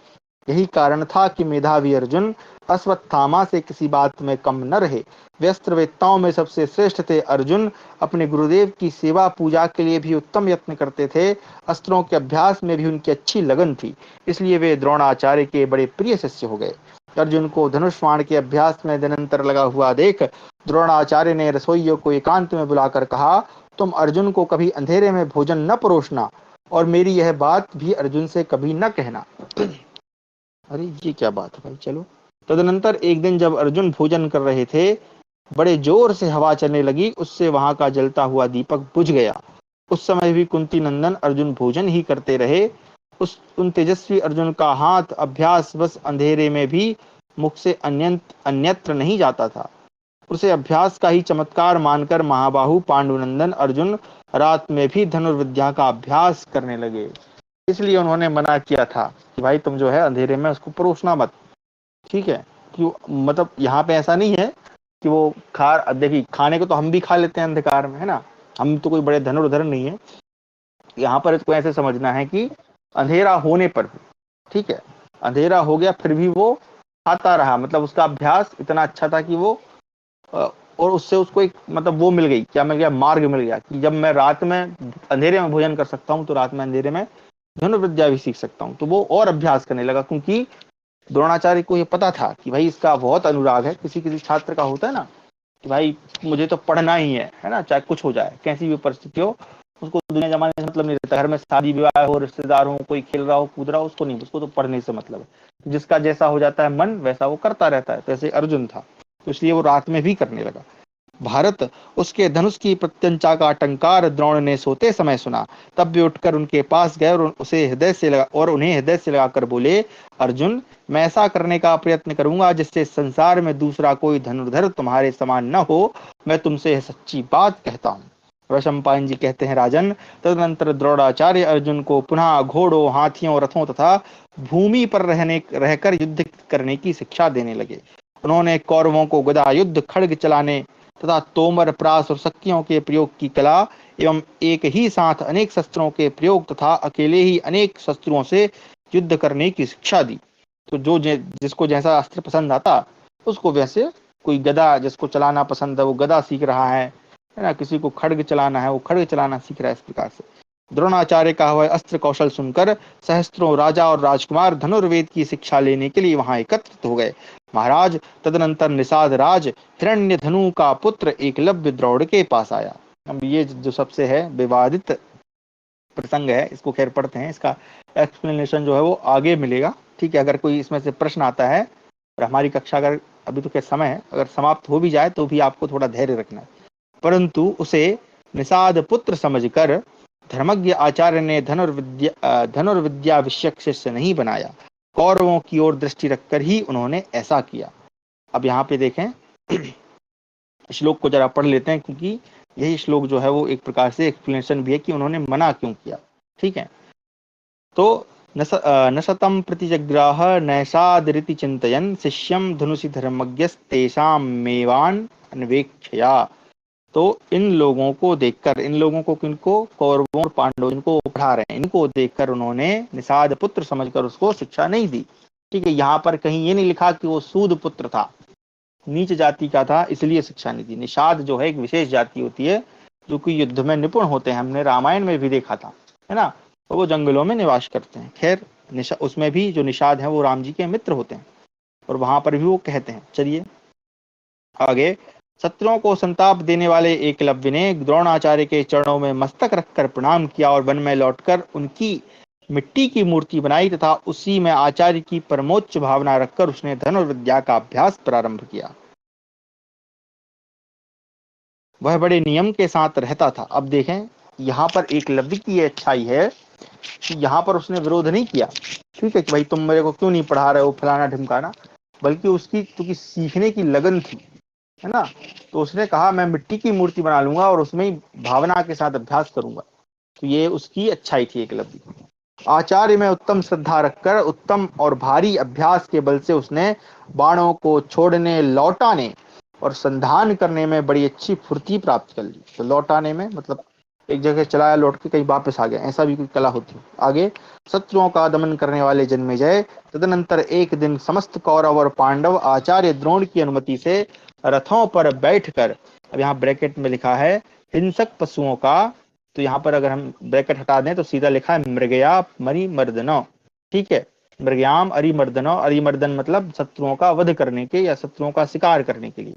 यही कारण था कि मेधावी अर्जुन अश्वत्थामा से किसी बात में कम न रहे। व्यस्त्रवेत्ताओं में सबसे श्रेष्ठ थे अर्जुन। अपने गुरुदेव की सेवा पूजा के लिए भी उत्तम यत्न करते थे। अस्त्रों के अभ्यास में भी उनकी अच्छी लगन थी, इसलिए वे द्रोणाचार्य के बड़े प्रिय शिष्य हो गए। अर्जुन को धनुष्वाण के अभ्यास में निरंतर लगा हुआ देख द्रोणाचार्य ने रसोइयों को एकांत में बुलाकर कहा, तुम अर्जुन को कभी अंधेरे में भोजन न परोसना और मेरी यह बात भी अर्जुन से कभी न कहना। अरे ये क्या बात है भाई। चलो, तदनंतर एक दिन जब अर्जुन भोजन कर रहे थे, बड़े जोर से हवा चलने लगी, उससे वहां का जलता हुआ दीपक बुझ गया। उस समय भी कुंती नंदन अर्जुन भोजन ही करते रहे। उन तेजस्वी अर्जुन का हाथ अभ्यास बस अंधेरे में भी मुख से अन्यत्र नहीं जाता था। उसे अभ्यास का ही चमत्कार मानकर महाबाहु पांडुनंदन अर्जुन रात में भी धनुर्विद्या का अभ्यास करने लगे। इसलिए उन्होंने मना किया था कि भाई तुम जो है अंधेरे में उसको परोसना मत, ठीक है। क्यों, मतलब यहाँ पे ऐसा नहीं है कि वो खा, देखिए खाने को तो हम भी खा लेते हैं अंधकार में, है ना, हम तो कोई बड़े धनुर्धर नहीं है। यहाँ पर इसको ऐसे समझना है कि अंधेरा होने पर भी, ठीक है, अंधेरा हो गया फिर भी वो सिखाता रहा, मतलब उसका अभ्यास इतना अच्छा था कि वो और उससे उसको एक मतलब वो मिल गई, क्या मिल गया, मार्ग मिल गया कि जब मैं रात में अंधेरे में भोजन कर सकता हूँ तो रात में अंधेरे में धनुर्विद्या भी सीख सकता हूँ। तो वो और अभ्यास करने लगा, क्योंकि द्रोणाचार्य को ये पता था कि भाई इसका बहुत अनुराग है। किसी किसी छात्र का होता है ना कि भाई मुझे तो पढ़ना ही है ना, चाहे कुछ हो जाए, कैसी भी परिस्थिति हो, उसको दुनिया जमाने से मतलब नहीं रहता। घर में शादी विवाह हो, रिश्तेदार हो, कोई खेल रहा हो कूद रहा हो, उसको नहीं, उसको तो पढ़ने से मतलब है। जिसका जैसा हो जाता है मन वैसा वो करता रहता है, जैसे अर्जुन था, तो इसलिए वो रात में भी करने लगा। भारत, उसके धनुष की प्रत्यंचा का टंकार द्रोण ने सोते समय सुना। तब भी उठकर उनके पास गए और उसे हृदय से लगा और उन्हें हृदय से लगाकर बोले, अर्जुन, मैं ऐसा करने का प्रयत्न करूंगा जिससे संसार में दूसरा कोई धनुर्धर तुम्हारे समान न हो। मैं तुमसे सच्ची बात कहता हूँ। वैशंपायन जी कहते हैं, राजन, तदनंतर द्रोणाचार्य अर्जुन को पुनः घोड़ों, हाथियों, रथों तथा भूमि पर रहकर युद्ध करने की शिक्षा देने लगे। उन्होंने कौरवों को गदा युद्ध, खड्ग चलाने तथा तोमर, प्रास और शक्तियों के प्रयोग की कला एवं एक ही साथ अनेक शस्त्रों के प्रयोग तथा अकेले ही अनेक शस्त्रों से युद्ध करने की शिक्षा दी। तो जिसको जैसा अस्त्र पसंद आता उसको वैसे, कोई गदा जिसको चलाना पसंद है वो गदा सीख रहा है ना, किसी को खड्ग चलाना है वो खड्ग चलाना सीख रहा है। इस प्रकार से द्रोणाचार्य का हुआ अस्त्र कौशल सुनकर सहस्त्रों राजा और राजकुमार धनुर्वेद की शिक्षा लेने के लिए वहां एकत्रित हो गए। महाराज, तदनंतर निषाद राज हिरण्य धनु का पुत्र एकलव्य द्रौड़ के पास आया। अब ये जो सबसे है विवादित प्रसंग है, इसको खैर पढ़ते हैं, इसका एक्सप्लेनेशन जो है वो आगे मिलेगा। ठीक है, अगर कोई इसमें से प्रश्न आता है और हमारी कक्षा अगर अभी तो क्या समय है, अगर समाप्त हो भी जाए तो भी आपको थोड़ा धैर्य रखना है। परंतु उसे निषाद पुत्र समझकर धर्मज्ञ आचार्य ने धनुर्विद्या विषयक शिष्य नहीं बनाया। कौरवों की ओर दृष्टि रखकर ही उन्होंने ऐसा किया। अब यहाँ पे देखें, श्लोक को जरा पढ़ लेते हैं, क्योंकि यही श्लोक जो है वो एक प्रकार से एक्सप्लेनेशन भी है कि उन्होंने मना क्यों किया। ठीक है, तो नशतम प्रतिजग्राह नैषादरिति चिंतयन शिष्यम धनुषि धर्मज्ञस्तेषां मेवान अन्वेक्षया। तो इन लोगों को देखकर, इन लोगों को किनको, कौरवों और पांडवों, इनको पढ़ा रहे हैं, इनको देखकर उन्होंने निषाद पुत्र समझकर उसको शिक्षा नहीं दी। ठीक है, यहाँ पर कहीं ये नहीं लिखा कि वो सूद पुत्र था, नीच जाति का था इसलिए शिक्षा नहीं दी। निषाद जो है एक विशेष जाति होती है जो कि युद्ध में निपुण होते हैं, हमने रामायण में भी देखा था, है ना, तो वो जंगलों में निवास करते हैं। खैर उसमें भी जो निषाद हैं वो राम जी के मित्र होते हैं, और वहां पर भी वो कहते हैं। चलिए आगे, शत्रुओं को संताप देने वाले एकलव्य ने द्रोणाचार्य के चरणों में मस्तक रखकर प्रणाम किया और वन में लौटकर उनकी मिट्टी की मूर्ति बनाई तथा उसी में आचार्य की परमोच्च भावना रखकर उसने धनुर्विद्या का अभ्यास प्रारंभ किया। वह बड़े नियम के साथ रहता था। अब देखें, यहाँ पर एकलव्य की ये अच्छाई है कि यहाँ पर उसने विरोध नहीं किया, ठीक है, कि भाई तुम मेरे को क्यों नहीं पढ़ा रहे हो, फलाना ढिमकाना, बल्कि उसकी क्योंकि सीखने की लगन थी, है ना, तो उसने कहा मैं मिट्टी की मूर्ति बना लूंगा और उसमें ही भावना के साथ अभ्यास करूंगा। तो ये उसकी अच्छाई थी एकलव्य की। आचार्य में उत्तम श्रद्धा रखकर उत्तम और भारी अभ्यास के बल से उसने बाणों को छोड़ने, लौटाने और संधान करने में बड़ी अच्छी फुर्ती प्राप्त कर ली। तो लौटाने में मतलब एक जगह चलाया, लौट के कहीं वापस आ गया, ऐसा भी कोई कला होती है। आगे, शत्रुओं का दमन करने वाले जन्मेजय, तदनंतर एक दिन समस्त कौरव और पांडव आचार्य द्रोण की अनुमति से रथों पर बैठकर, अब यहाँ ब्रैकेट में लिखा है हिंसक पशुओं का, तो यहाँ पर अगर हम ब्रैकेट हटा दें तो सीधा लिखा है मृगया मरिमर्दनो। ठीक है, मृगयाम अरिमर्दनो, अरिमर्दन मतलब शत्रुओं का वध करने के या शत्रुओं का शिकार करने के लिए।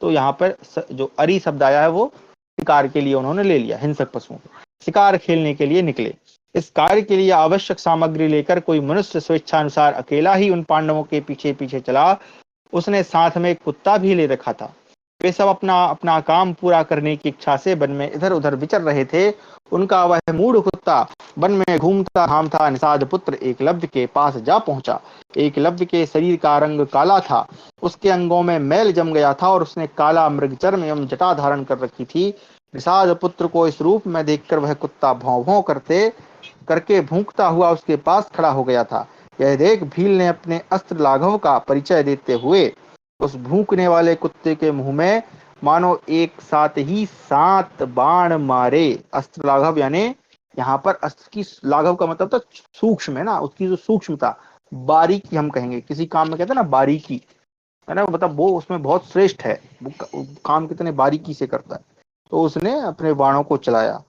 तो यहाँ पर जो अरि शब्द आया है वो शिकार के लिए उन्होंने ले लिया, हिंसक पशुओं को शिकार खेलने के लिए निकले। इस कार्य के लिए आवश्यक सामग्री लेकर कोई मनुष्य स्वेच्छानुसार अकेला ही उन पांडवों के पीछे पीछे चला। उसने साथ में एक कुत्ता भी ले रखा था। वे सब अपना अपना काम पूरा करने की इच्छा से वन में इधर उधर विचर रहे थे। उनका वह मूढ़ कुत्ता वन में घूमता घामता निषाद पुत्र एकलव्य के पास जा पहुंचा। एकलव्य के शरीर का रंग काला था, उसके अंगों में मैल जम गया था और उसने काला मृगचर्म एवं जटा धारण कर रखी थी। निषाद पुत्र को इस रूप में देखकर वह कुत्ता भौं भौं करते करके भूंकता हुआ उसके पास खड़ा हो गया था। यह देख भील ने अपने अस्त्र लाघव का परिचय देते हुए उस भूखने वाले कुत्ते के मुंह में मानो एक साथ ही 7 बाण मारे। अस्त्र लाघव यानी यहाँ पर अस्त्र की, लाघव का मतलब था सूक्ष्म, है ना, उसकी जो सूक्ष्मता, बारीकी हम कहेंगे, किसी काम में कहते हैं ना बारीकी, है ना, मतलब वो उसमें बहुत श्रेष्ठ है, वो काम कितने बारीकी से करता है। तो उसने अपने बाणों को चलाया,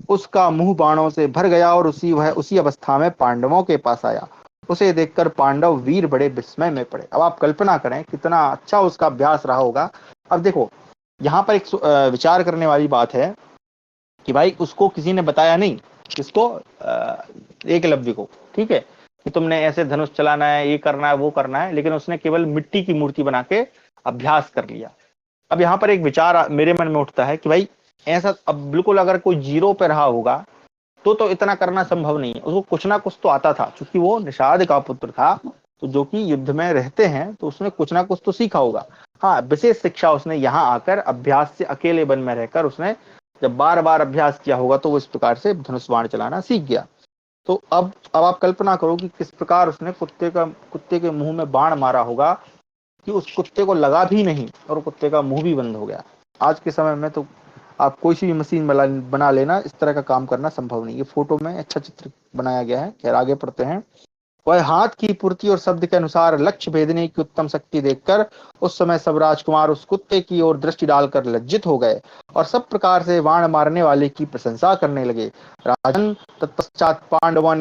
उसका मुंह बाणों से भर गया और वह उसी अवस्था में पांडवों के पास आया। उसे देखकर पांडव वीर बड़े विस्मय में पड़े। अब आप कल्पना करें कितना अच्छा उसका अभ्यास रहा होगा। अब देखो, यहाँ पर एक विचार करने वाली बात है कि भाई उसको किसी ने बताया नहीं, किसको, एकलव्य को, ठीक है, कि तुमने ऐसे धनुष चलाना है, ये करना है, वो करना है, लेकिन उसने केवल मिट्टी की मूर्ति बना के अभ्यास कर लिया। अब यहाँ पर एक विचार मेरे मन में उठता है कि भाई ऐसा, अब बिल्कुल अगर कोई जीरो पे रहा होगा तो इतना करना संभव नहीं है, उसको कुछ ना कुछ तो आता था, क्योंकि वो निषाद का पुत्र था, तो जो कि युद्ध में रहते हैं तो उसने कुछ ना कुछ तो सीखा होगा। हाँ, विशेष शिक्षा उसने यहाँ आकर अभ्यास से, अकेले वन में रहकर उसने जब बार बार अभ्यास किया होगा तो वो इस प्रकार से धनुष बाण चलाना सीख गया। तो अब आप कल्पना करो कि किस प्रकार उसने कुत्ते के मुंह में बाण मारा होगा कि उस कुत्ते को लगा भी नहीं और कुत्ते का मुंह भी बंद हो गया। आज के समय में तो आप कोई सी भी मशीन बना लेना, इस तरह का काम करना संभव नहीं। ये फोटो में अच्छा चित्र बनाया गया है। खैर आगे पढ़ते हैं। वह हाथ की पूर्ति और शब्द के अनुसार लक्ष्य भेदने की उत्तम शक्ति देखकर उस समय सब राजकुमार उस कुत्ते की ओर दृष्टि डालकर लज्जित हो गए और सब प्रकार से बाण मारने वाले की प्रशंसा करने लगे। राजन, तत्पश्चात पांडवों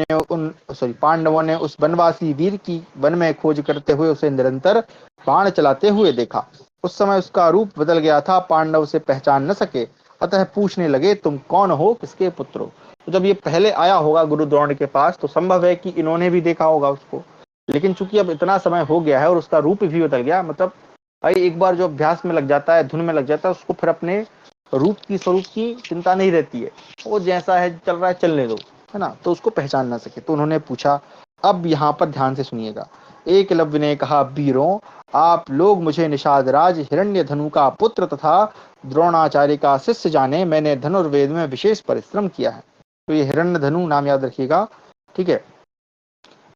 ने उस वनवासी वीर की वन में खोज करते हुए उसे निरंतर बाण चलाते हुए देखा। उस समय उसका रूप बदल गया था, पांडव उसे पहचान न सके, अतः पूछने लगे, तुम कौन हो, किसके पुत्र हो। तो जब ये पहले आया होगा गुरु द्रोण के पास तो संभव है कि इन्होंने भी देखा होगा उसको, लेकिन चूंकि अब इतना समय हो गया है और उसका रूप भी बदल गया, मतलब भाई एक बार जो अभ्यास में लग जाता है, धुन में लग जाता है, उसको फिर अपने रूप की स्वरूप की चिंता नहीं रहती है, वो जैसा है चल रहा है चलने दो, है ना। तो उसको पहचान ना सके तो उन्होंने पूछा। अब यहाँ पर ध्यान से सुनिएगा। एकलव्य ने कहा, वीरों, आप लोग मुझे निषाद राज हिरण्य धनु का पुत्र तथा द्रोणाचार्य का शिष्य जाने, मैंने धनुर्वेद में विशेष परिश्रम किया है। तो ये हिरण्य धनु नाम याद रखिएगा, ठीक है।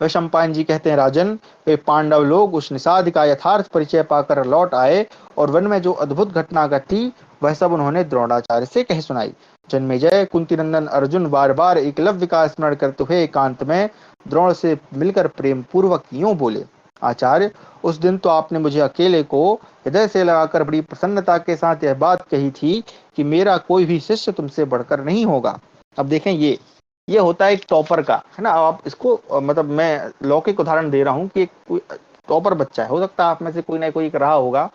वैशंपायन जी कहते हैं, राजन, वे पांडव लोग उस निषाद का यथार्थ परिचय पाकर लौट आए और वन में जो अद्भुत घटना घटी वह सब उन्होंने द्रोणाचार्य से कह सुनाई। जन्मेजय, कुंती नंदन अर्जुन बार बार एकलव्य का स्मरण करते हुए एकांत में द्रोण से मिलकर प्रेम पूर्वक यूं बोले, आचार्य, उस दिन तो आपने मुझे अकेले को हृदय से लगाकर बड़ी प्रसन्नता के साथ यह बात कही थी कि मेरा कोई भी शिष्य तुमसे बढ़कर नहीं होगा। अब देखें, ये होता है एक टॉपर का, है ना। आप इसको मतलब मैं लौकिक उदाहरण दे रहा हूँ कि एक कोई टॉपर बच्चा है, हो सकता है आप में से कोई ना कोई एक रहा होगा,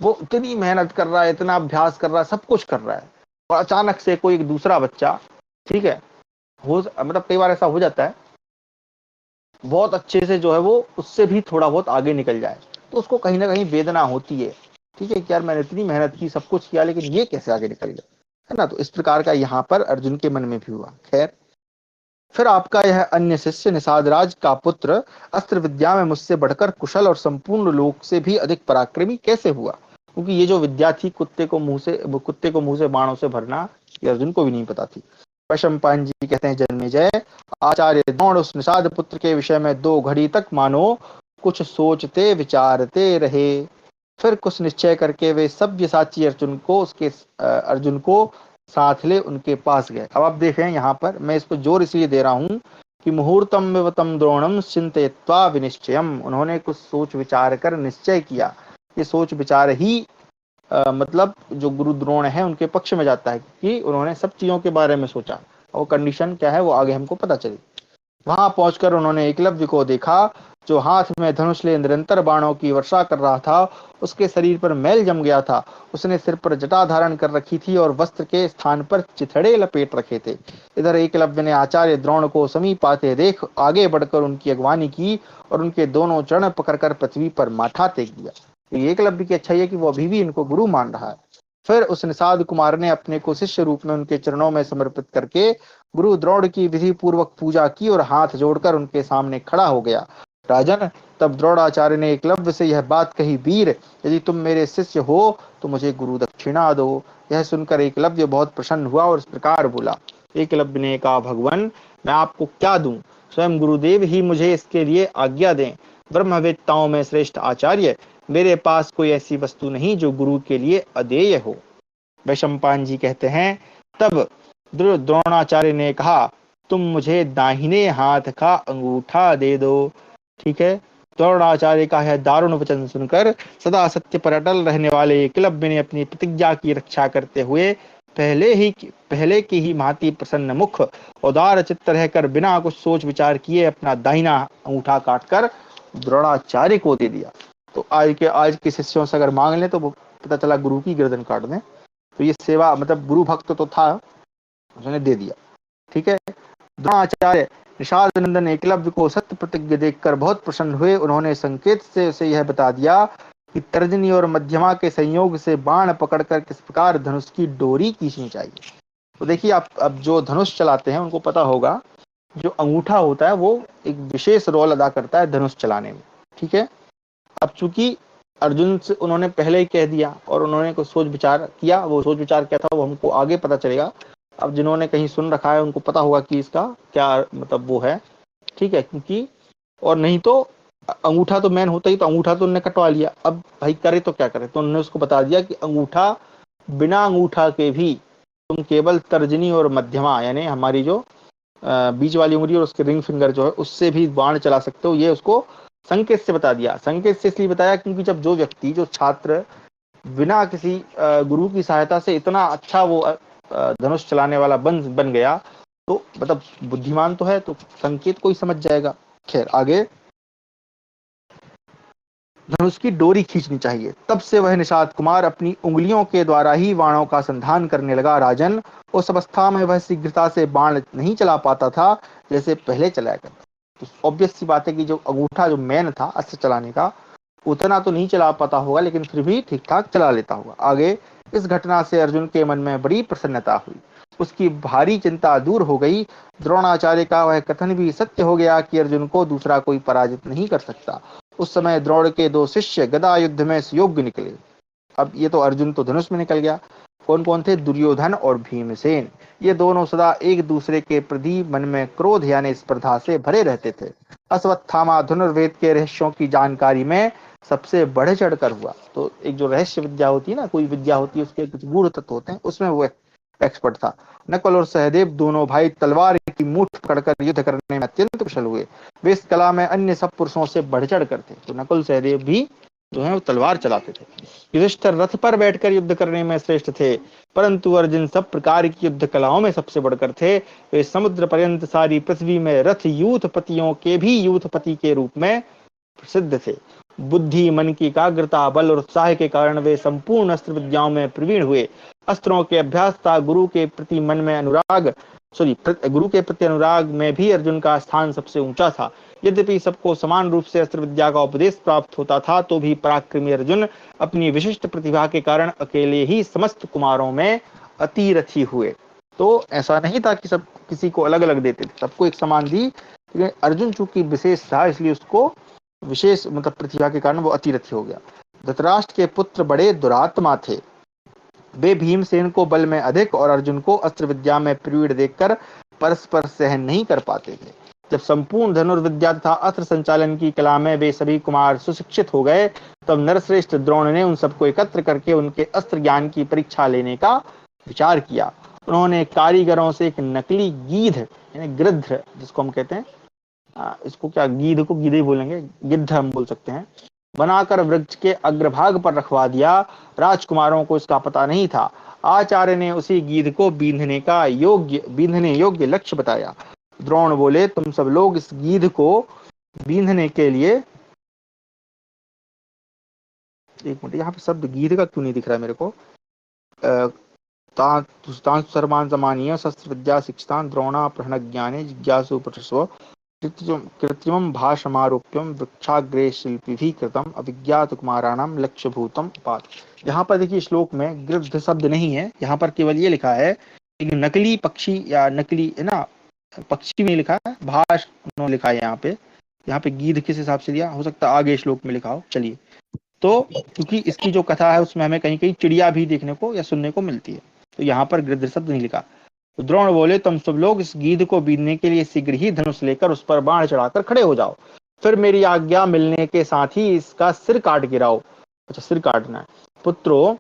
वो इतनी मेहनत कर रहा है, इतना अभ्यास कर रहा है, सब कुछ कर रहा है, और अचानक से कोई एक दूसरा बच्चा, ठीक है, हो मतलब कई बार ऐसा हो जाता है, बहुत अच्छे से जो है वो उससे भी थोड़ा बहुत आगे निकल जाए, तो उसको कहीं ना कहीं वेदना होती है, ठीक है, कि यार मैंने इतनी मेहनत की, सब कुछ किया, लेकिन ये कैसे आगे निकल गया, है ना। तो इस प्रकार का यहाँ पर अर्जुन के मन में भी हुआ। खैर, फिर आपका यह अन्य शिष्य निषाद राज का पुत्र अस्त्र विद्या में मुझसे बढ़कर कुशल और संपूर्ण लोक से भी अधिक पराक्रमी कैसे हुआ, क्योंकि ये जो विद्या थी कुत्ते को मुंह से बाणों से भरना, ये अर्जुन को भी नहीं पता थी। वैशंपायन जी कहते हैं, जन्मेजय, आचार्य द्रोण उस निषाद पुत्र के विषय में 2 घड़ी तक मानो कुछ सोचते विचारते रहे। फिर कुछ निश्चय करके वे सव्यसाची अर्जुन को साथ ले उनके पास गए। अब आप देखें, यहाँ पर मैं इस पर जोर इसलिए दे रहा हूँ कि मुहूर्तम विवतम द्रोणम चिंतयित्वा विनिश्चयम, उन्होंने कुछ सोच विचार कर निश्चय किया। ये सोच विचार ही मतलब जो गुरु द्रोण है उनके पक्ष में जाता है कि उन्होंने सब चीजों के बारे में सोचा, और कंडीशन क्या है वो आगे हमको पता चली। वहां पहुंचकर उन्होंने एकलव्य को देखा, जो हाथ में धनुष ले निरंतर बाणों की वर्षा कर रहा था। उसके शरीर पर मैल जम गया था, उसने सिर पर जटा धारण कर रखी थी और वस्त्र के स्थान पर चिथड़े लपेट रखे थे। इधर एकलव्य ने आचार्य द्रोण को समीप आते देख आगे बढ़कर उनकी अगवानी की और उनके दोनों चरण पकड़कर पृथ्वी पर माथा टेक दिया। तो एकलव्य की अच्छाई है कि वो अभी भी इनको गुरु मान रहा है। फिर उस निषाद कुमार ने अपने को शिष्य रूप में उनके चरणों में समर्पित करके गुरु द्रोण की विधि पूर्वक पूजा की और हाथ जोड़कर उनके सामने खड़ा हो गया। राजन, तब द्रोणाचार्य ने एकलव्य से यह बात कही, वीर, यदि तुम मेरे शिष्य हो तो मुझे गुरु दक्षिणा दो। यह सुनकर एकलव्य बहुत प्रसन्न हुआ और इस प्रकार बोला। एकलव्य ने कहा, भगवान, मैं आपको क्या दूं, स्वयं गुरुदेव ही मुझे इसके लिए आज्ञा दें। ब्रह्मवेत्ताओं में श्रेष्ठ आचार्य, मेरे पास कोई ऐसी वस्तु नहीं जो गुरु के लिए अदेय हो। वैशंपायन जी कहते हैं, तब द्रोणाचार्य ने कहा, तुम मुझे दाहिने हाथ का अंगूठा दे दो। ठीक है। द्रोणाचार्य का है दारुण वचन सुनकर सदा सत्य पर अटल रहने वाले एकलव्य ने अपनी प्रतिज्ञा की रक्षा करते हुए पहले की ही भांति प्रसन्न मुख उदार चित्त रहकर बिना कुछ सोच विचार किए अपना दाहिना अंगूठा काटकर द्रोणाचार्य को दे दिया। तो आज के शिष्यों से अगर मांग लें तो वो पता चला गुरु की गर्दन काट दें। तो ये सेवा मतलब गुरु भक्त तो था, उसने दे दिया। ठीक है। द्रोणाचार्य निषाद नंदन एकलव्य को सत्य प्रतिज्ञा देखकर बहुत प्रसन्न हुए। उन्होंने संकेत से उसे यह बता दिया कि तर्जनी और मध्यमा के संयोग से बाण पकड़कर किस प्रकार धनुष की डोरी खींचनी चाहिए। तो देखिए, आप अब जो धनुष चलाते हैं उनको पता होगा, जो अंगूठा होता है वो एक विशेष रोल अदा करता है धनुष चलाने में। ठीक है। अब चूंकि अर्जुन से उन्होंने पहले ही कह दिया और उन्होंने कुछ सोच विचार किया, वो सोच विचार क्या था वो हमको आगे पता चलेगा। अब जिन्होंने कहीं सुन रखा है उनको पता होगा कि इसका क्या मतलब वो है। ठीक है। क्योंकि और नहीं तो अंगूठा तो मैन होता ही, तो अंगूठा तो उन्होंने कटवा लिया। अब भाई करे तो क्या करे, तो उन्होंने उसको बता दिया कि अंगूठा, बिना अंगूठा के भी तुम केवल तर्जनी और मध्यमा यानी हमारी जो बीच वाली उंगली और उसके रिंग फिंगर जो है उससे भी बाण चला सकते हो। ये उसको संकेत से बता दिया। संकेत से इसलिए बताया क्योंकि जब जो व्यक्ति, जो छात्र बिना किसी गुरु की सहायता से इतना अच्छा वो धनुष चलाने वाला बन बन गया, तो मतलब बुद्धिमान तो है, तो संकेत को ही समझ जाएगा। खैर आगे, धनुष की डोरी खींचनी चाहिए। तब से वह निषाद कुमार अपनी उंगलियों के द्वारा ही बाणों का संधान करने लगा। राजन, उस अवस्था में वह शीघ्रता से बाण नहीं चला पाता था जैसे पहले चलाया करता। तो ऑब्वियस सी बात है कि जो अंगूठा जो मैन था अस्त्र चलाने का, उतना तो नहीं चला पाता होगा लेकिन फिर भी ठीक ठाक चला लेता होगा। आगे, इस घटना से अर्जुन के मन में बड़ी प्रसन्नता हुई, उसकी भारी चिंता दूर हो गई। द्रोणाचार्य का वह कथन भी सत्य हो गया कि अर्जुन को दूसरा कोई पराजित नहीं कर सकता। उस समय द्रोण के दो शिष्य गदा युद्ध में सुयोग्य निकले। अब ये तो अर्जुन तो धनुष में निकल गया। कौन कौन थे? दुर्योधन और भीमसेन। ये दोनों सदा एक दूसरे के प्रति मन में क्रोध यानी स्पर्धा से भरे रहते थे। अश्वत्थामा धनुर्वेद के रहस्यों की जानकारी में सबसे बढ़ चढ़ कर हुआ। तो एक जो रहस्य विद्या होती है ना, कोई विद्या होती है उसके कुछ गूढ़ तत्व होते हैं, उसमें वो एक्सपर्ट था। नकुल और सहदेव दोनों भाई तलवार की मूठ पकड़कर युद्ध करने में अत्यंत कुशल हुए। वे इस कला में अन्य सब पुरुषों से बढ़ चढ़ कर थे। तो नकुल सहदेव भी जो है वो तलवार चलाते थे। युधिष्ठिर रथ पर बैठकर युद्ध करने में श्रेष्ठ थे, परंतु अर्जुन सब प्रकार की युद्ध कलाओं में सबसे बढ़कर थे। वे समुद्र पर्यंत सारी पृथ्वी में रथ यूथपतियों के भी यूथपति के रूप में प्रसिद्ध थे। बुद्धि, मन की एकाग्रता, बल और उत्साह के कारण वे संपूर्ण अस्त्र विद्याओं में प्रवीण हुए। अस्त्रों के अभ्यास था गुरु के प्रति मन में अनुराग सॉरी गुरु के प्रति अनुराग में भी अर्जुन का स्थान सबसे ऊंचा था। यद्यपि सबको समान रूप से अस्त्र विद्या का उपदेश प्राप्त होता था, तो भी पराक्रमी अर्जुन अपनी विशिष्ट प्रतिभा के कारण अकेले ही समस्त कुमारों में अतिरथी हुए। तो ऐसा नहीं था कि सब किसी को अलग अलग देते थे, सबको एक समान दी। लेकिन अर्जुन चूंकि विशेष था इसलिए उसको विशेष मतलब प्रतिभा के कारण वो अतिरथी हो गया। धृतराष्ट्र के पुत्र बड़े दुरात्मा थे। वे भीमसेन को बल में अधिक और अर्जुन को अस्त्र विद्या में प्रवीण देखकर परस्पर सहन नहीं कर पाते थे। जब संपूर्ण धनुर्विद्या तथा अस्त्र संचालन की कला में वे सभी कुमार सुशिक्षित हो गए, तब नरश्रेष्ठ द्रोण ने उन सबको एकत्र करके उनके अस्त्र ज्ञान की परीक्षा लेने का विचार किया। उन्होंने कारीगरों से एक नकली गीध यानी गृध्र जिसको हम कहते हैं, इसको क्या गीध को गीधे बोलेंगे, गिद्ध हम बोल सकते हैं, बनाकर वृक्ष के अग्रभाग पर रखवा दिया। राजकुमारों को इसका पता नहीं था। आचार्य ने उसी गीध को बींधने योग्य लक्ष्य बताया। द्रोण बोले, तुम सब लोग इस गीध को बींधने के लिए, एक मिनट यहाँ पे शब्द गीध का क्यों नहीं दिख रहा है मेरे को? सर्वान् समानीय शस्त्र विद्या शिक्षान द्रोणा प्रहण जिज्ञासु पठस्व कृत्रिमं भाषमारोप्यम वृक्षाग्रे शिल्पी कृतम अभिज्ञात कुमाराणाम लक्ष्यभूतम पात। यहाँ पर देखिए श्लोक में गृध्र शब्द नहीं है, यहाँ पर केवल ये लिखा है एक नकली पक्षी या नकली है ना, पक्षी में लिखा है, भाष लिखा है यहाँ पे गीध किस हिसाब से दिया हो सकता है आगे श्लोक में लिखा हो। चलिए, तो क्योंकि इसकी जो कथा है उसमें हमें कहीं कहीं चिड़िया भी देखने को या सुनने को मिलती है, तो यहाँ पर गृध्र शब्द नहीं लिखा। तो द्रोण बोले, तुम सब लोग इस गीध को बीनने के लिए शीघ्र ही धनुष लेकर उस पर बाण चढ़ाकर खड़े हो जाओ। फिर मेरी आज्ञा मिलने के साथ ही इसका सिर काट गिराओ। अच्छा, सिर काटना है। पुत्रों,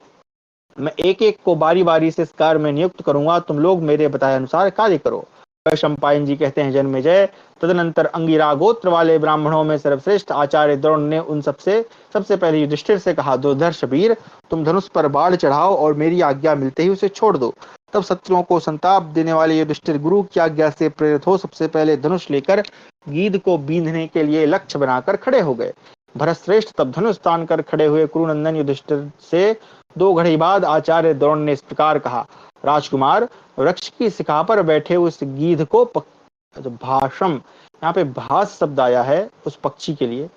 मैं एक एक को बारी बारी से इस कार्य में नियुक्त करूंगा, तुम लोग मेरे बताए अनुसार कार्य करो। वैशंपायन जी कहते हैं जन्मेजय, तदनंतर अंगिरा गोत्र वाले ब्राह्मणों में सर्वश्रेष्ठ आचार्य द्रोण ने उन सबसे पहले युधिष्ठिर से कहा, दुर्धर्ष वीर, तुम धनुष पर बाढ़ चढ़ाओ और मेरी आज्ञा मिलते ही उसे छोड़ दो। तब शत्रुओं को संताप देने वाले युधिष्ठिर गुरु की आज्ञा से प्रेरित हो सबसे पहले धनुष लेकर गीध को बींधने के लिए लक्ष्य बनाकर खड़े हो गए। भरतश्रेष्ठ तब धनुष तान कर खड़े हुए कुरुनंदन युधिष्ठिर से 2 घड़ी बाद आचार्य द्रोण ने इस प्रकार कहा, राजकुमार, वृक्ष की शिखा पर बैठे उस गीध को भाषम, यहाँ पे भास शब्द आया है उस पक्षी के लिए।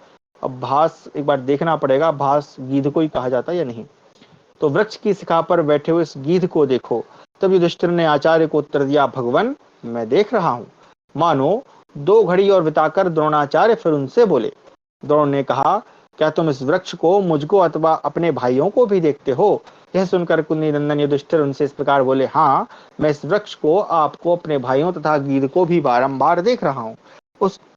अब भास एक बार देखना पड़ेगा, भास गीध को ही कहा जाता है या नहीं। तो वृक्ष की शिखा पर बैठे हुए इस गीध को देखो। तब युधिष्ठिर ने आचार्य को उत्तर दिया, भगवन, मैं देख रहा हूं। मानो 2 घड़ी और बिताकर द्रोणाचार्य फिर उनसे बोले। द्रोण ने कहा, क्या तुम इस वृक्ष को मुझको अथवा अपने भाइयों को भी देखते हो? यह सुनकर कुंती नंदन युधिष्ठिर उनसे इस प्रकार बोले, हाँ, मैं इस वृक्ष को, आपको, अपने भाइयों तथा गीध को भी बारंबार देख रहा हूँ।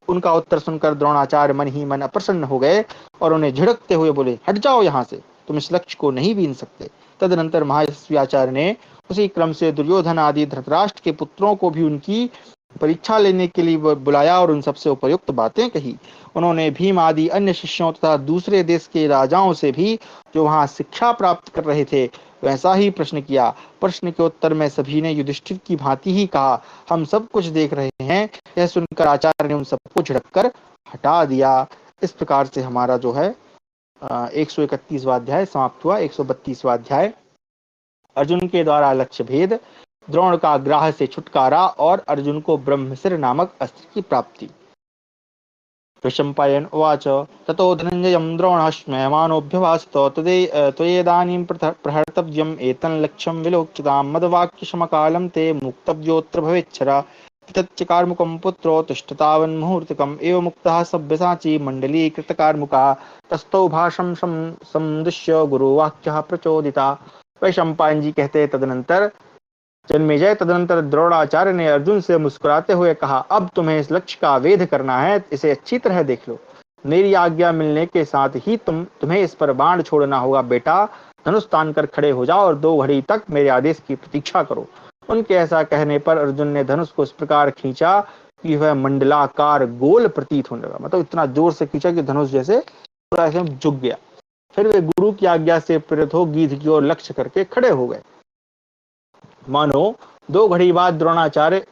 उनका उत्तर सुनकर द्रोणाचार्य मन ही मन अप्रसन्न हो गए और उन्हें झिड़कते हुए बोले, हट जाओ यहाँ से, तुम इस लक्ष्य को नहीं बीन सकते। तदनंतर महर्षि आचार्य ने उसी क्रम से दुर्योधन आदि धृतराष्ट्र के पुत्रों को भी उनकी परीक्षा लेने के लिए बुलाया और उन सबसे उपयुक्त बातें कही। उन्होंने भीम आदि अन्य शिष्यों तथा दूसरे देश के राजाओं से भी जो वहां शिक्षा प्राप्त कर रहे थे वैसा ही प्रश्न किया। प्रश्न के उत्तर में सभी ने युधिष्ठिर की भांति ही कहा, हम सब कुछ देख रहे हैं। यह सुनकर आचार्य ने उन सबको झिड़ककर हटा दिया। इस प्रकार से हमारा जो है 131वां अध्याय समाप्त हुआ। 132वां अध्याय अर्जुन के द्वारा लक्ष्य भेद, द्रोण का ग्राह से छुटकारा और अर्जुन को ब्रह्मशिर नामक अस्त्र की प्राप्ति। वैशंपायन उवाच, ततो धनंजयं द्रोणः त्वयेदानीं प्रहर्तव्यम् एतं लक्ष्यं विलोक्यतां मद्वाक्यसमकालं ते मुक्तव्योऽत्र भवेच्छर। तच्चकारमुकं पुत्रो तिष्ठतावन्मुहूर्तकम् एव मुक्तः सव्यसाची मण्डलीकृतकारमुका तस्थौ भाषं समुद्दिश्य गुरुवाक्यः प्रचोदिता। वैशंपायन जी कहते तदनंतर द्रोणाचार्य ने अर्जुन से मुस्कुराते हुए कहा, अब तुम्हें इस लक्ष्य का वेध करना है, इसे अच्छी तरह देख लो। मेरी आज्ञा मिलने के साथ ही तुम्हें इस पर बाण छोड़ना होगा। बेटा, धनुष तान कर खड़े हो जाओ और 2 घड़ी तक मेरे आदेश की प्रतीक्षा करो। उनके ऐसा कहने पर अर्जुन ने धनुष को इस प्रकार खींचा कि वह मंडलाकार गोल प्रतीत होने लगा। मतलब इतना जोर से खींचा कि धनुष जैसे पूरा ऐसे झुक गया। फिर वे गुरु की आज्ञा से प्रेरित हो गीध की ओर लक्ष्य करके खड़े हो गए। मानो 2 घड़ी बाद द्रोणाचार्य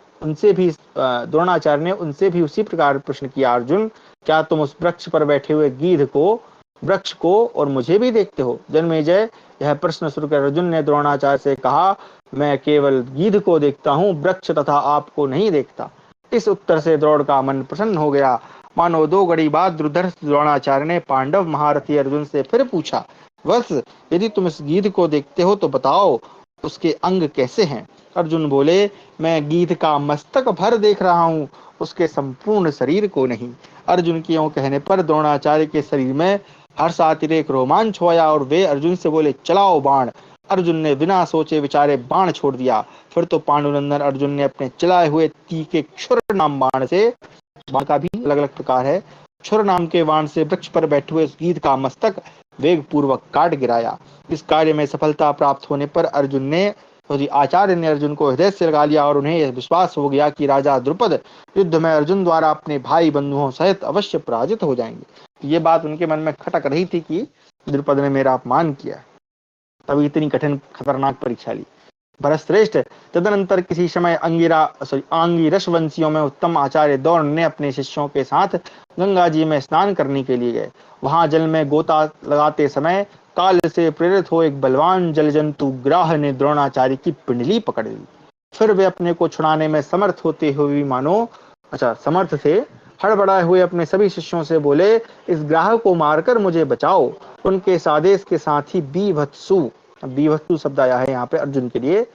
ने उनसे भी उसी प्रकार प्रश्न किया, अर्जुन, क्या तुम उस वृक्ष पर बैठे हुए गीध को, वृक्ष को और मुझे भी देखते हो? जन्मेजय, यह प्रश्न सुनकर अर्जुन ने द्रोणाचार्य से कहा, मैं केवल गीध को देखता हूँ, वृक्ष तथा आपको नहीं देखता। इस उत्तर से द्रोण का मन प्रसन्न हो गया। मानो 2 घड़ी बाद द्रोणाचार्य ने पांडव महारथी अर्जुन से फिर पूछा, वत्स, यदि तुम इस गीध को देखते हो तो बताओ उसके अंग कैसे हैं? अर्जुन बोले, मैं गीध का मस्तक भर देख रहा हूँ, उसके संपूर्ण शरीर को नहीं। अर्जुन के यों कहने पर द्रोणाचार्य के शरीर में हर्षातिरेक रोमांच होया और वे अर्जुन से बोले, चलाओ बाण। अर्जुन ने बिना सोचे विचारे बाण छोड़ दिया। फिर तो पांडुनंदन अर्जुन ने अपने चलाए हुए तीखे क्षुर नाम बाण से, बाण का भी अलग अलग प्रकार है, क्षुर नाम के बाण से वृक्ष पर बैठे हुए गीध का मस्तक वेग पूर्वक काट गिराया। इस कार्य में सफलता प्राप्त होने पर आचार्य ने अर्जुन को हृदय से लगा लिया और उन्हें यह विश्वास हो गया कि राजा द्रुपद युद्ध में अर्जुन द्वारा अपने भाई बंधुओं सहित अवश्य पराजित हो जाएंगे। ये बात उनके मन में खटक रही थी कि द्रुपद ने मेरा अपमान किया, तभी इतनी कठिन खतरनाक परीक्षा ली। भरतश्रेष्ठ, तदनंतर किसी समय आंगिरस वंशियों में उत्तम आचार्य द्रोण ने अपने शिष्यों के साथ गंगा जी में स्नान करने के लिए गए। वहां जल में गोता लगाते समय काल से प्रेरित हो एक बलवान जल जंतु ग्राह ने द्रोणाचार्य की पिंडली पकड़ ली। फिर वे अपने को छुड़ाने में समर्थ होते हुए समर्थ थे, हड़बड़ाए हुए अपने सभी शिष्यों से बोले, इस ग्राह को मारकर मुझे बचाओ। उनके इस आदेश के साथ ही बीभत्सु शब्द आया है यहाँ पे अर्जुन के लिए,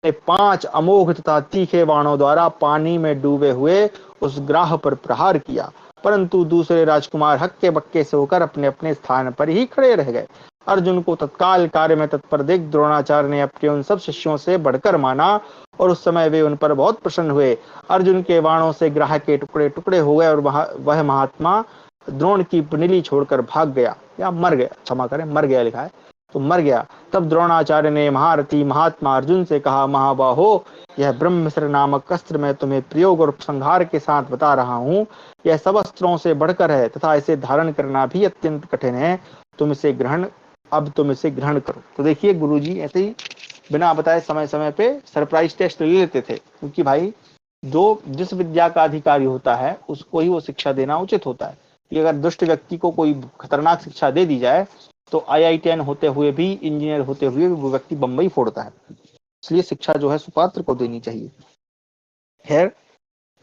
5 अमोघ तथा तीखे बाणों द्वारा पानी में डूबे हुए उस ग्राह पर प्रहार किया, परंतु दूसरे राजकुमार हक्के बक्के से होकर अपने अपने स्थान पर ही खड़े रह गए। अर्जुन को तत्काल कार्य में तत्पर देख द्रोणाचार्य ने अपने उन सब शिष्यों से बढ़कर माना और उस समय वे उन पर बहुत प्रसन्न हुए। अर्जुन के बाणों से ग्राह के टुकड़े टुकड़े हो गए और वह महात्मा द्रोण की पिंडली छोड़कर भाग गया या मर गया, क्षमा करें, मर गया लिखा है। तो मर गया। तब द्रोणाचार्य ने महारथी महात्मा अर्जुन से कहा, महाबाहो, यह ब्रह्मस्त्र नामक अस्त्र मैं तुम्हें प्रयोग और उपसंहार के साथ बता रहा हूँ। यह सब अस्त्रों से बढ़कर है तथा इसे धारण करना भी अत्यंत कठिन है। तुम इसे ग्रहण करो। तो देखिए गुरुजी ऐसे ही बिना बताए समय समय पे सरप्राइज टेस्ट ले लेते थे, क्योंकि भाई जो जिस विद्या का अधिकारी होता है उसको ही वो शिक्षा देना उचित होता है। कि अगर दुष्ट व्यक्ति को कोई खतरनाक शिक्षा दे दी जाए तो IITN होते हुए भी, इंजीनियर होते हुए भी वो व्यक्ति बम्बई फोड़ता है। इसलिए शिक्षा जो है सुपात्र को देनी चाहिए। खैर,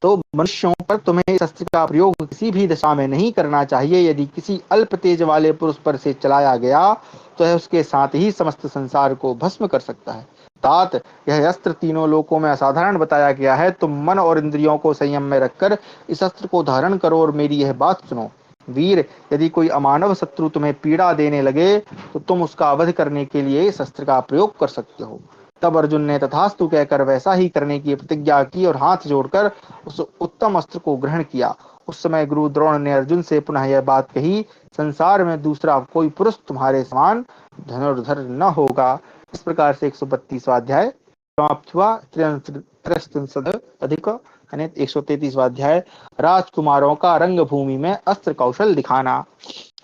तो मनुष्यों पर तुम्हें इस अस्त्र का प्रयोग किसी भी दशा में नहीं करना चाहिए। यदि किसी अल्प तेज वाले पुरुष पर से चलाया गया तो यह उसके साथ ही समस्त संसार को भस्म कर सकता है। तात, यह अस्त्र तीनों लोकों में असाधारण बताया गया है। तुम मन और इंद्रियों को संयम में रखकर इस अस्त्र को धारण करो और मेरी यह बात सुनो। वीर, यदि कोई अमानव शत्रु तुम्हें पीड़ा देने लगे तो तुम उसका वध करने के लिए इस अस्त्र का प्रयोग कर सकते हो। तब अर्जुन ने तथास्तु कहकर वैसा ही करने की प्रतिज्ञा की और हाथ जोड़कर उस उत्तम अस्त्र को ग्रहण किया। उस समय गुरु द्रोण ने अर्जुन से पुनः यह बात कही, संसार में दूसरा कोई पुरुष तुम्हारे समान धनुर्धर न होगा। इस प्रकार से 132वां अध्याय समाप्त हुआ। त्रिंशद अधिक यानी 133वां अध्याय, राजकुमारों का रंगभूमि में अस्त्र कौशल दिखाना।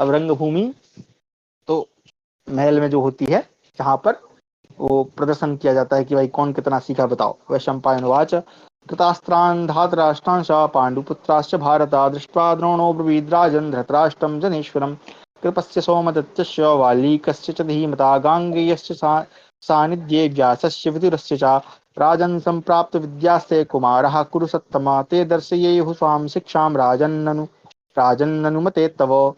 अब रंगभूमि तो महल में जो होती है, जहां पर वो प्रदर्शन किया जाता है कि भाई कौन कितना सीखा बताओ। वैशंपायनोवाच, कृतास्त्रान् धातराष्ट्रांश पाण्डुपुत्राश्च भारत दृष्ट्वा द्रोणो ब्रवीद् राजन् धृतराष्ट्रं जनेश्वरम् कृपस्य सोमदत्तस्य वालीकस्य च धीमता गाङ्गेयस्य सान्निध्ये व्यासस्य विदुरस्य च राजन् सम्प्राप्त विद्यास्ते कुमारः कुरु सत्तमा ते दर्शयेयुः स्वां शिक्षां राजन्ननुमते तव।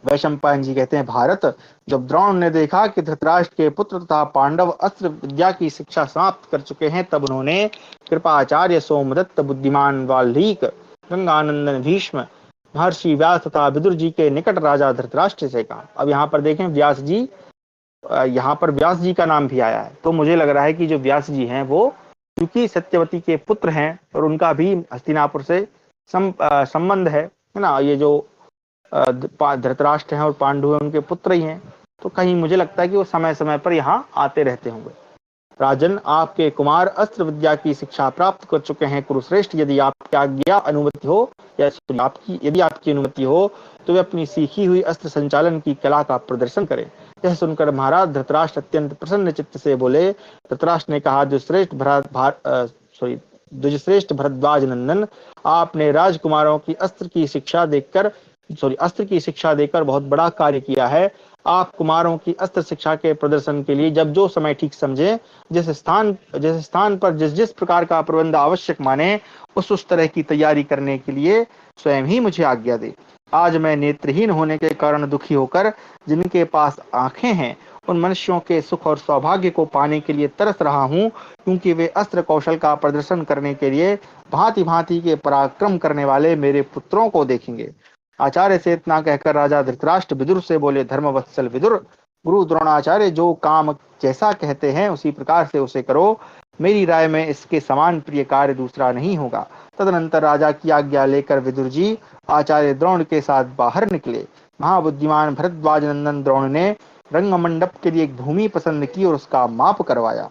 वैशंपायन जी कहते हैं, भारत, जब द्रोण ने देखा कि धृतराष्ट्र के पुत्र तथा पांडव अस्त्र विद्या की शिक्षा समाप्त कर चुके हैं, तब उन्होंने कृपाचार्य सोमदत्त, बुद्धिमान वाल्मीक, गंगानंदन भीष्म, महर्षि व्यास तथा विदुर जी के निकट राजा धृतराष्ट्र से कहा। अब यहाँ पर देखें व्यास जी, यहाँ पर व्यास जी का नाम भी आया है, तो मुझे लग रहा है कि जो व्यास जी हैं वो क्योंकि सत्यवती के पुत्र हैं और उनका भी हस्तिनापुर से संबंध है ना। ये जो धृतराष्ट्र हैं और पांडु हैं उनके पुत्र ही हैं, तो कहीं मुझे लगता है कि वो समय समय पर यहाँ आते रहते होंगे। राजन, आपके कुमार अस्त्र विद्या की शिक्षा प्राप्त कर चुके हैं। कुरुश्रेष्ठ, यदि आपकी आज्ञा अनुमति हो या यदि आपकी अनुमति हो तो वे अपनी सीखी हुई अस्त्र संचालन की कला का प्रदर्शन करें। यह सुनकर महाराज धृतराष्ट्र अत्यंत प्रसन्न चित्त से बोले। धृतराष्ट्र ने कहा, द्विजश्रेष्ठ भरद्वाज नंदन, आपने राजकुमारों की अस्त्र की शिक्षा देकर बहुत बड़ा कार्य किया है। आप कुमारों की अस्त्र शिक्षा के प्रदर्शन के लिए जब जो समय ठीक समझे, जिस स्थान पर जिस जिस प्रकार का प्रबंध आवश्यक माने, उस तरह की तैयारी करने के लिए स्वयं ही मुझे आज्ञा दे। आज मैं नेत्रहीन होने के कारण दुखी होकर जिनके पास आंखें हैं उन मनुष्यों के सुख और सौभाग्य को पाने के लिए तरस रहा हूँ, क्योंकि वे अस्त्र कौशल का प्रदर्शन करने के लिए भांति भांति के पराक्रम करने वाले मेरे पुत्रों को देखेंगे। आचार्य से इतना कहकर राजा धृतराष्ट्र विदुर से बोले, धर्मवत्सल विदुर, गुरु द्रोणाचार्य जो काम जैसा कहते हैं उसी प्रकार से उसे करो। मेरी राय में इसके समान प्रिय कार्य दूसरा नहीं होगा। तदनंतर राजा की आज्ञा लेकर विदुर जी आचार्य द्रोण के साथ बाहर निकले। महाबुद्धिमान भरद्वाज नंदन द्रोण ने रंगमंडप के लिए एक भूमि पसंद की और उसका माप करवाया।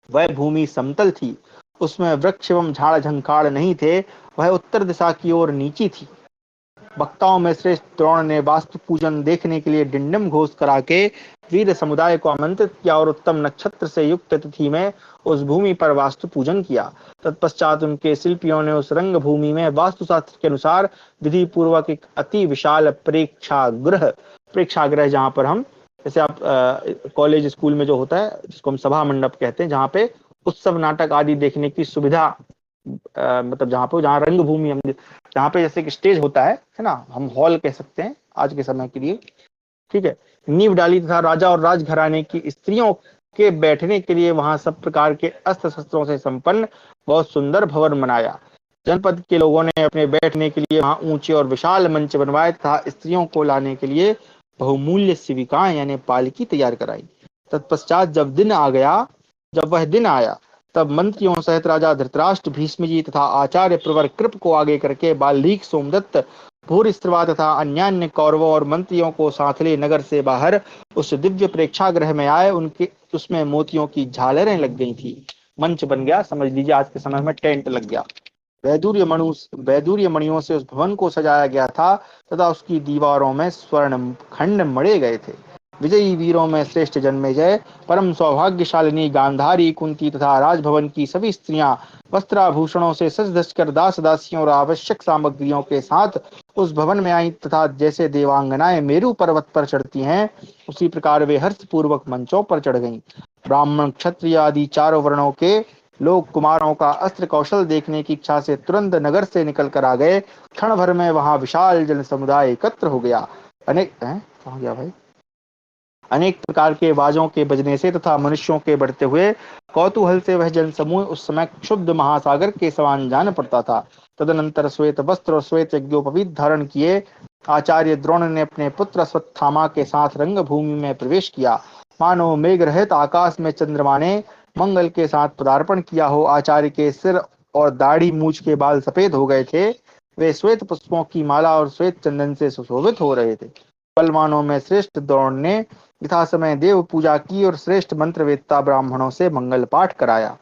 वह भूमि समतल थी, उसमें वृक्ष एवं झाड़ झंखाड़ नहीं थे, वह उत्तर दिशा की ओर नीची थी। वक्ताओं में श्रेष्ठ द्रोण ने वास्तु पूजन देखने के लिए डिंडम घोष करा के वीर समुदाय को आमंत्रित किया और उत्तम नक्षत्र से युक्त तिथि में उस भूमि पर वास्तु पूजन किया। तत्पश्चात उनके शिल्पियों ने उस रंग भूमि में वास्तुशास्त्र के अनुसार विधि पूर्वक एक अति विशाल प्रेक्षागृह जहाँ पर हम, जैसे आप कॉलेज स्कूल में जो होता है जिसको हम सभा मंडप कहते हैं, जहाँ पे उत्सव नाटक आदि देखने की सुविधा, मतलब जहाँ रंगभूमि हम, जहाँ पे जैसे कि स्टेज होता है ना, हम हॉल कह सकते हैं आज के समय के लिए, ठीक है, नींव डाली तथा राजा और राजघराने की स्त्रियों के बैठने के लिए वहां सब प्रकार के अस्त्र शस्त्रों से संपन्न बहुत सुंदर भवन बनाया। जनपद के लोगों ने अपने बैठने के लिए वहां ऊंचे और विशाल मंच बनवाए तथा स्त्रियों को लाने के लिए बहुमूल्य शिविकाएं यानी पालकी तैयार कराई। तत्पश्चात जब वह दिन आया तब मंत्रियों सहित राजा धृतराष्ट्र, भीष्म जी तथा आचार्य प्रवर कृप को आगे करके बाल्मीक, सोमदत्त, भूरिश्रवा तथा अन्यान्य कौरवों और मंत्रियों को साथ ले नगर से बाहर उस दिव्य प्रेक्षागृह में आए। उनके उसमें मोतियों की झालरें लग गई थी। मंच बन गया, समझ लीजिए आज के समय में टेंट लग गया। वैदूर्य मणियों से उस भवन को सजाया गया था तथा उसकी दीवारों में स्वर्ण खंड मढ़े गए थे। विजयी वीरों में श्रेष्ठ जन्मेजय, परम सौभाग्यशालिनी गांधारी, कुंती तथा राजभवन की सभी स्त्रियां वस्त्राभूषणों से सज धज कर दास दासियों और आवश्यक सामग्रियों के साथ उस भवन में आई तथा जैसे देवांगनाएं मेरु पर्वत पर चढ़ती हैं, उसी प्रकार वे हर्षपूर्वक मंचों पर चढ़ गईं। ब्राह्मण, क्षत्रिय आदि चारों वर्णों के लोग कुमारों का अस्त्र कौशल देखने की इच्छा से तुरंत नगर से निकल कर आ गए। क्षण भर में वहां विशाल जन समुदाय एकत्र हो गया। कहाँ गया भाई? अनेक प्रकार के बाजों के बजने से तथा मनुष्यों के बढ़ते हुए कौतूहल से वह जनसमूह उस समय क्षुब्ध महासागर के समान जान पड़ता था। तदनंतर श्वेत वस्त्र और श्वेत यज्ञोपवीत धारण किए आचार्य द्रोण ने अपने पुत्र अश्वत्थामा के साथ रंगभूमि में प्रवेश किया। मानो मेघ रहित आकाश में चंद्रमा ने मंगल के साथ पदार्पण किया हो। आचार्य के सिर और दाढ़ी मूछ के बाल सफेद हो गए थे। वे श्वेत पुष्पों की माला और श्वेत चंदन से सुशोभित हो रहे थे। बलवानों में श्रेष्ठ द्रोण ने यथा समय देव पूजा की और श्रेष्ठ मंत्रवेत्ता ब्राह्मणों से मंगल पाठ कराया।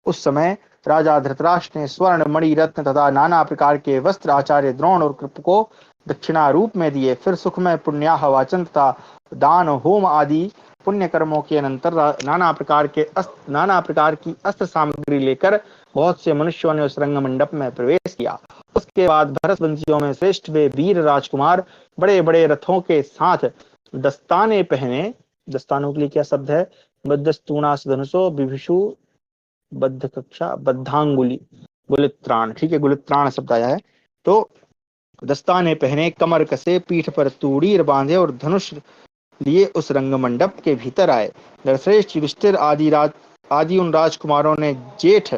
उस समय राजा धृतराष्ट्र ने स्वर्ण, मणि, रत्न तथा नाना प्रकार के वस्त्र आचार्य द्रोण और कृप को दक्षिणा रूप में दिए। फिर सुखमय पुण्याह वाचन तथा दान, होम आदि पुण्य कर्मों के अनंतर नाना प्रकार की अस्त्र सामग्री लेकर बहुत से मनुष्यों ने उस रंग मंडप में प्रवेश किया। उसके बाद भरत वंशियों में श्रेष्ठ वे वीर राजकुमार बड़े बड़े रथों के साथ दस्ताने पहने, दस्तानों के लिए क्या शब्द है? बद्धस्तूणास धनुषो विभिषु बद्ध कक्षा बद्धांगुली गुलित्राण, ठीक है, गुलित्राण शब्द आया है। तो दस्ताने पहने, कमर कसे, पीठ पर तूड़ीर बांधे और धनुष लिए उस रंग मंडप के भीतर आए। नरश्रेष्ठ, युधिष्ठिर आदि उन राजकुमारों ने जेठ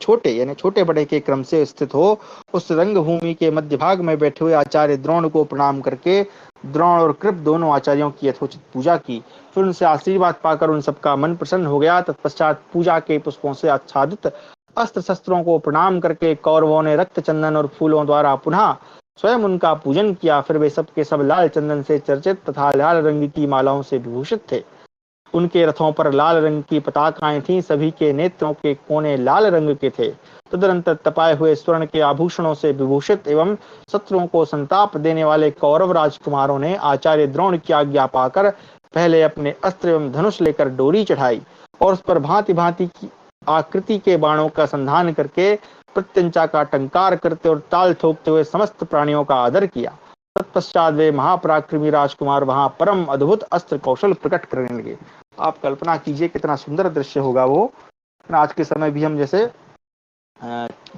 छोटे यानी छोटे बड़े के क्रम से स्थित हो उस रंगभूमि के मध्य भाग में बैठे हुए आचार्य द्रोण को प्रणाम करके द्रोण और कृप दोनों आचार्यों की यथोचित पूजा की। फिर उनसे आशीर्वाद पाकर उन सबका मन प्रसन्न हो गया। तत्पश्चात पूजा के पुष्पों से आच्छादित अस्त्र शस्त्रों को प्रणाम करके कौरवों ने रक्त चंदन और फूलों द्वारा पुनः स्वयं उनका पूजन किया। फिर वे सब के सब लाल चंदन से चर्चित तथा लाल रंग की मालाओं से विभूषित थे। उनके रथों पर लाल रंग की पताकाएं थीं। सभी के नेत्रों के कोने लाल रंग के थे। तदनंतर तपाए हुए स्वर्ण के आभूषणों से विभूषित एवं शत्रुओं को संताप देने वाले कौरव राजकुमारों ने आचार्य द्रोण की आज्ञा पाकर पहले अपने अस्त्र एवं धनुष लेकर डोरी चढ़ाई और उस पर भांति भांति की आकृति के बाणों का संधान करके प्रत्यंचा का टंकार करते और ताल ठोकते हुए समस्त प्राणियों का आदर किया। तत्पश्चात वे महापराक्रमी राजकुमार वहां परम अद्भुत अस्त्र कौशल प्रकट करने लगे। आप कल्पना कीजिए कितना सुंदर दृश्य होगा वो। आज के समय भी हम जैसे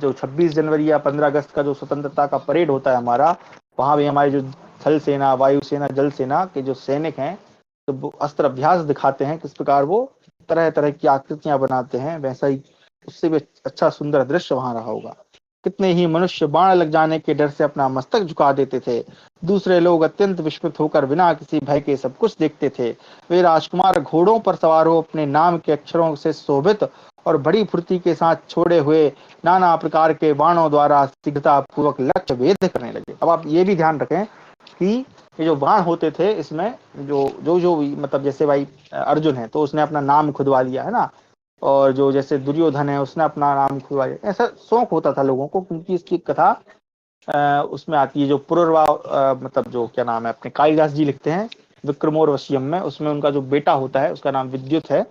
जो 26 जनवरी या 15 अगस्त का जो स्वतंत्रता का परेड होता है हमारा, वहां भी हमारी जो थल सेना, वायुसेना, जल सेना के जो सैनिक हैं तो अस्त्र अभ्यास दिखाते हैं, किस प्रकार वो तरह तरह की आकृतियां बनाते हैं, वैसा ही उससे भी अच्छा सुंदर दृश्य वहां रहा होगा। कितने ही मनुष्य बाण लग जाने के डर से अपना मस्तक झुका देते थे। दूसरे लोग अत्यंत विस्मित होकर बिना किसी भय के सब कुछ देखते थे। वे राजकुमार घोड़ों पर सवार हो अपने नाम के अक्षरों से शोभित और बड़ी फुर्ती के साथ छोड़े हुए नाना प्रकार के बाणों द्वारा शीघ्रता पूर्वक लक्ष्य भेद करने लगे। अब आप ये भी ध्यान रखें कि ये जो बाण होते थे इसमें जो जो जो मतलब जैसे भाई अर्जुन है तो उसने अपना नाम खुदवा लिया है ना, और जो जैसे दुर्योधन है उसने अपना नाम खुदवा लिया। ऐसा शौक होता था लोगों को, क्योंकि इसकी कथा उसमें आती है जो पुररवा मतलब जो क्या नाम है अपने कालिदास जी लिखते हैं विक्रमोर्वशीयम में, उसमें उनका जो बेटा होता है उसका नाम विद्युत है,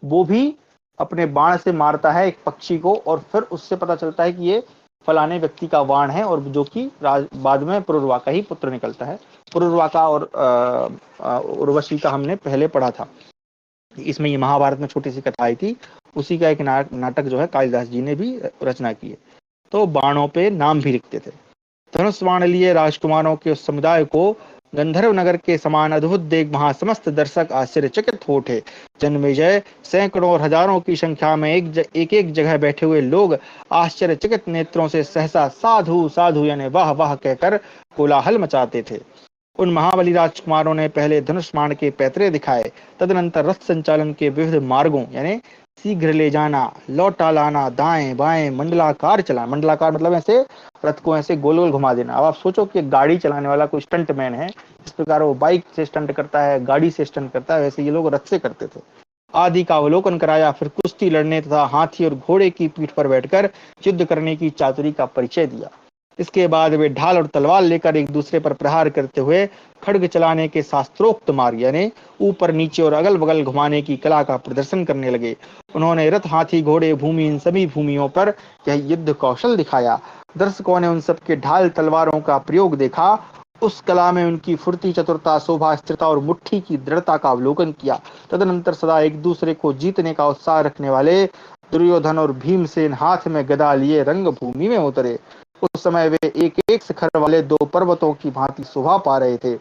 वो भी अपने बाण से मारता है एक पक्षी को और फिर उससे पता चलता है कि ये फलाने व्यक्ति का बाण है, और जो कि बाद में पुररवा का ही पुत्र निकलता है। पुररवा का और उर्वशी का हमने पहले पढ़ा था। इसमें ये महाभारत में छोटी सी कथा आई थी, उसी का एक नाटक जो है कालिदास जी ने भी रचना की है। तो बाणों पे नाम भी लिखते थे। धनुष बाण लिए राजकुमारों के उस समुदाय को गंधर्व नगर के समान अद्भुत देख वहां समस्त दर्शक आश्चर्यचकित हो उठे। जन्मेजय, सैकड़ों और हजारों की संख्या में एक जगह बैठे हुए लोग आश्चर्यचकित नेत्रों से सहसा साधु साधु यानी वाह वाह कहकर कोलाहल मचाते थे। उन महाबली राजकुमारों ने पहले धनुष बाण के पैतरे दिखाए, तदनंतर रथ संचालन के विविध मार्गों यानी शीघ्र ले जाना, लौटा लाना, दाएं बाएं मंडलाकार चलाना। मंडलाकार मतलब ऐसे रथ को ऐसे गोल गोल घुमा देना। अब आप सोचो कि गाड़ी चलाने वाला कोई स्टंट मैन है, इस प्रकार वो बाइक से स्टंट करता है, गाड़ी से स्टंट करता है, वैसे ये लोग रथ से करते थे। आदि का अवलोकन कराया, फिर कुश्ती लड़ने तथा हाथी और घोड़े की पीठ पर बैठकर युद्ध करने की चातुरी का परिचय दिया। इसके बाद वे ढाल और तलवार लेकर एक दूसरे पर प्रहार करते हुए खड्ग चलाने के शास्त्रोक्त मार्ग यानी ऊपर नीचे और अगल बगल घुमाने की कला का प्रदर्शन करने लगे। उन्होंने रथ, हाथी, घोड़े, भूमि इन सभी भूमियों पर यह युद्ध कौशल दिखाया। दर्शकों ने उन सबके ढाल तलवारों का प्रयोग देखा। उस कला में उनकी फुर्ती, चतुरता, शोभा, स्थिरता और मुट्ठी की दृढ़ता का अवलोकन किया। तदनंतर सदा एक दूसरे को जीतने का उत्साह रखने वाले दुर्योधन और भीमसेन हाथ में गदा लिए रंगभूमि में उतरे। उस समय वे एक एक शिखर वाले दो पर्वतों की भांति शोभा पा रहे थे।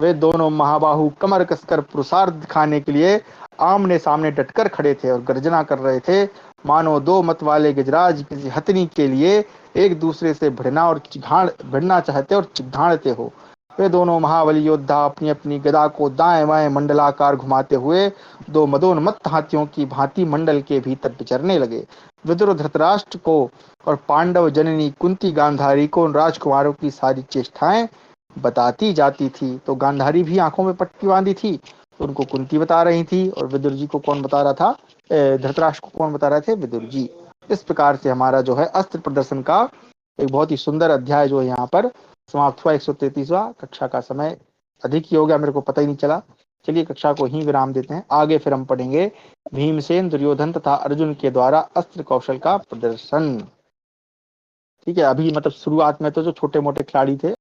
वे दोनों महाबाहु कमर कसकर पुरुषार्थ दिखाने के लिए आमने सामने डटकर खड़े थे और गर्जना कर रहे थे, मानो दो मत वाले गजराज किसी हथनी के लिए एक दूसरे से भिड़ना चाहते और चिढ़ाते हो। वे दोनों महाबली योद्धा अपनी अपनी गदा को दाएं बाएं मंडलाकार घुमाते हुए दो मदोन्मत्त हाथियों की भांति मंडल के भीतर विचरने लगे। विदुर धृतराष्ट्र को और पांडव जननी कुंती गांधारी को उन राजकुमारों की सारी चेष्टाएं बताती जाती थी। तो गांधारी भी आंखों में पट्टी बांधी थी, तो उनको कुंती बता रही थी, और विदुर जी को कौन बता रहा था, धृतराष्ट्र को कौन बता रहे थे, विदुर जी। इस प्रकार से हमारा जो है अस्त्र प्रदर्शन का एक बहुत ही सुंदर अध्याय जो है यहाँ पर समाप्त हुआ। 133वां। कक्षा का समय अधिक ही हो गया, मेरे को पता ही नहीं चला। चलिए कक्षा को ही विराम देते हैं, आगे फिर हम पढ़ेंगे भीमसेन, दुर्योधन तथा अर्जुन के द्वारा अस्त्र कौशल का प्रदर्शन। ठीक है, अभी मतलब शुरुआत में तो जो छोटे मोटे खिलाड़ी थे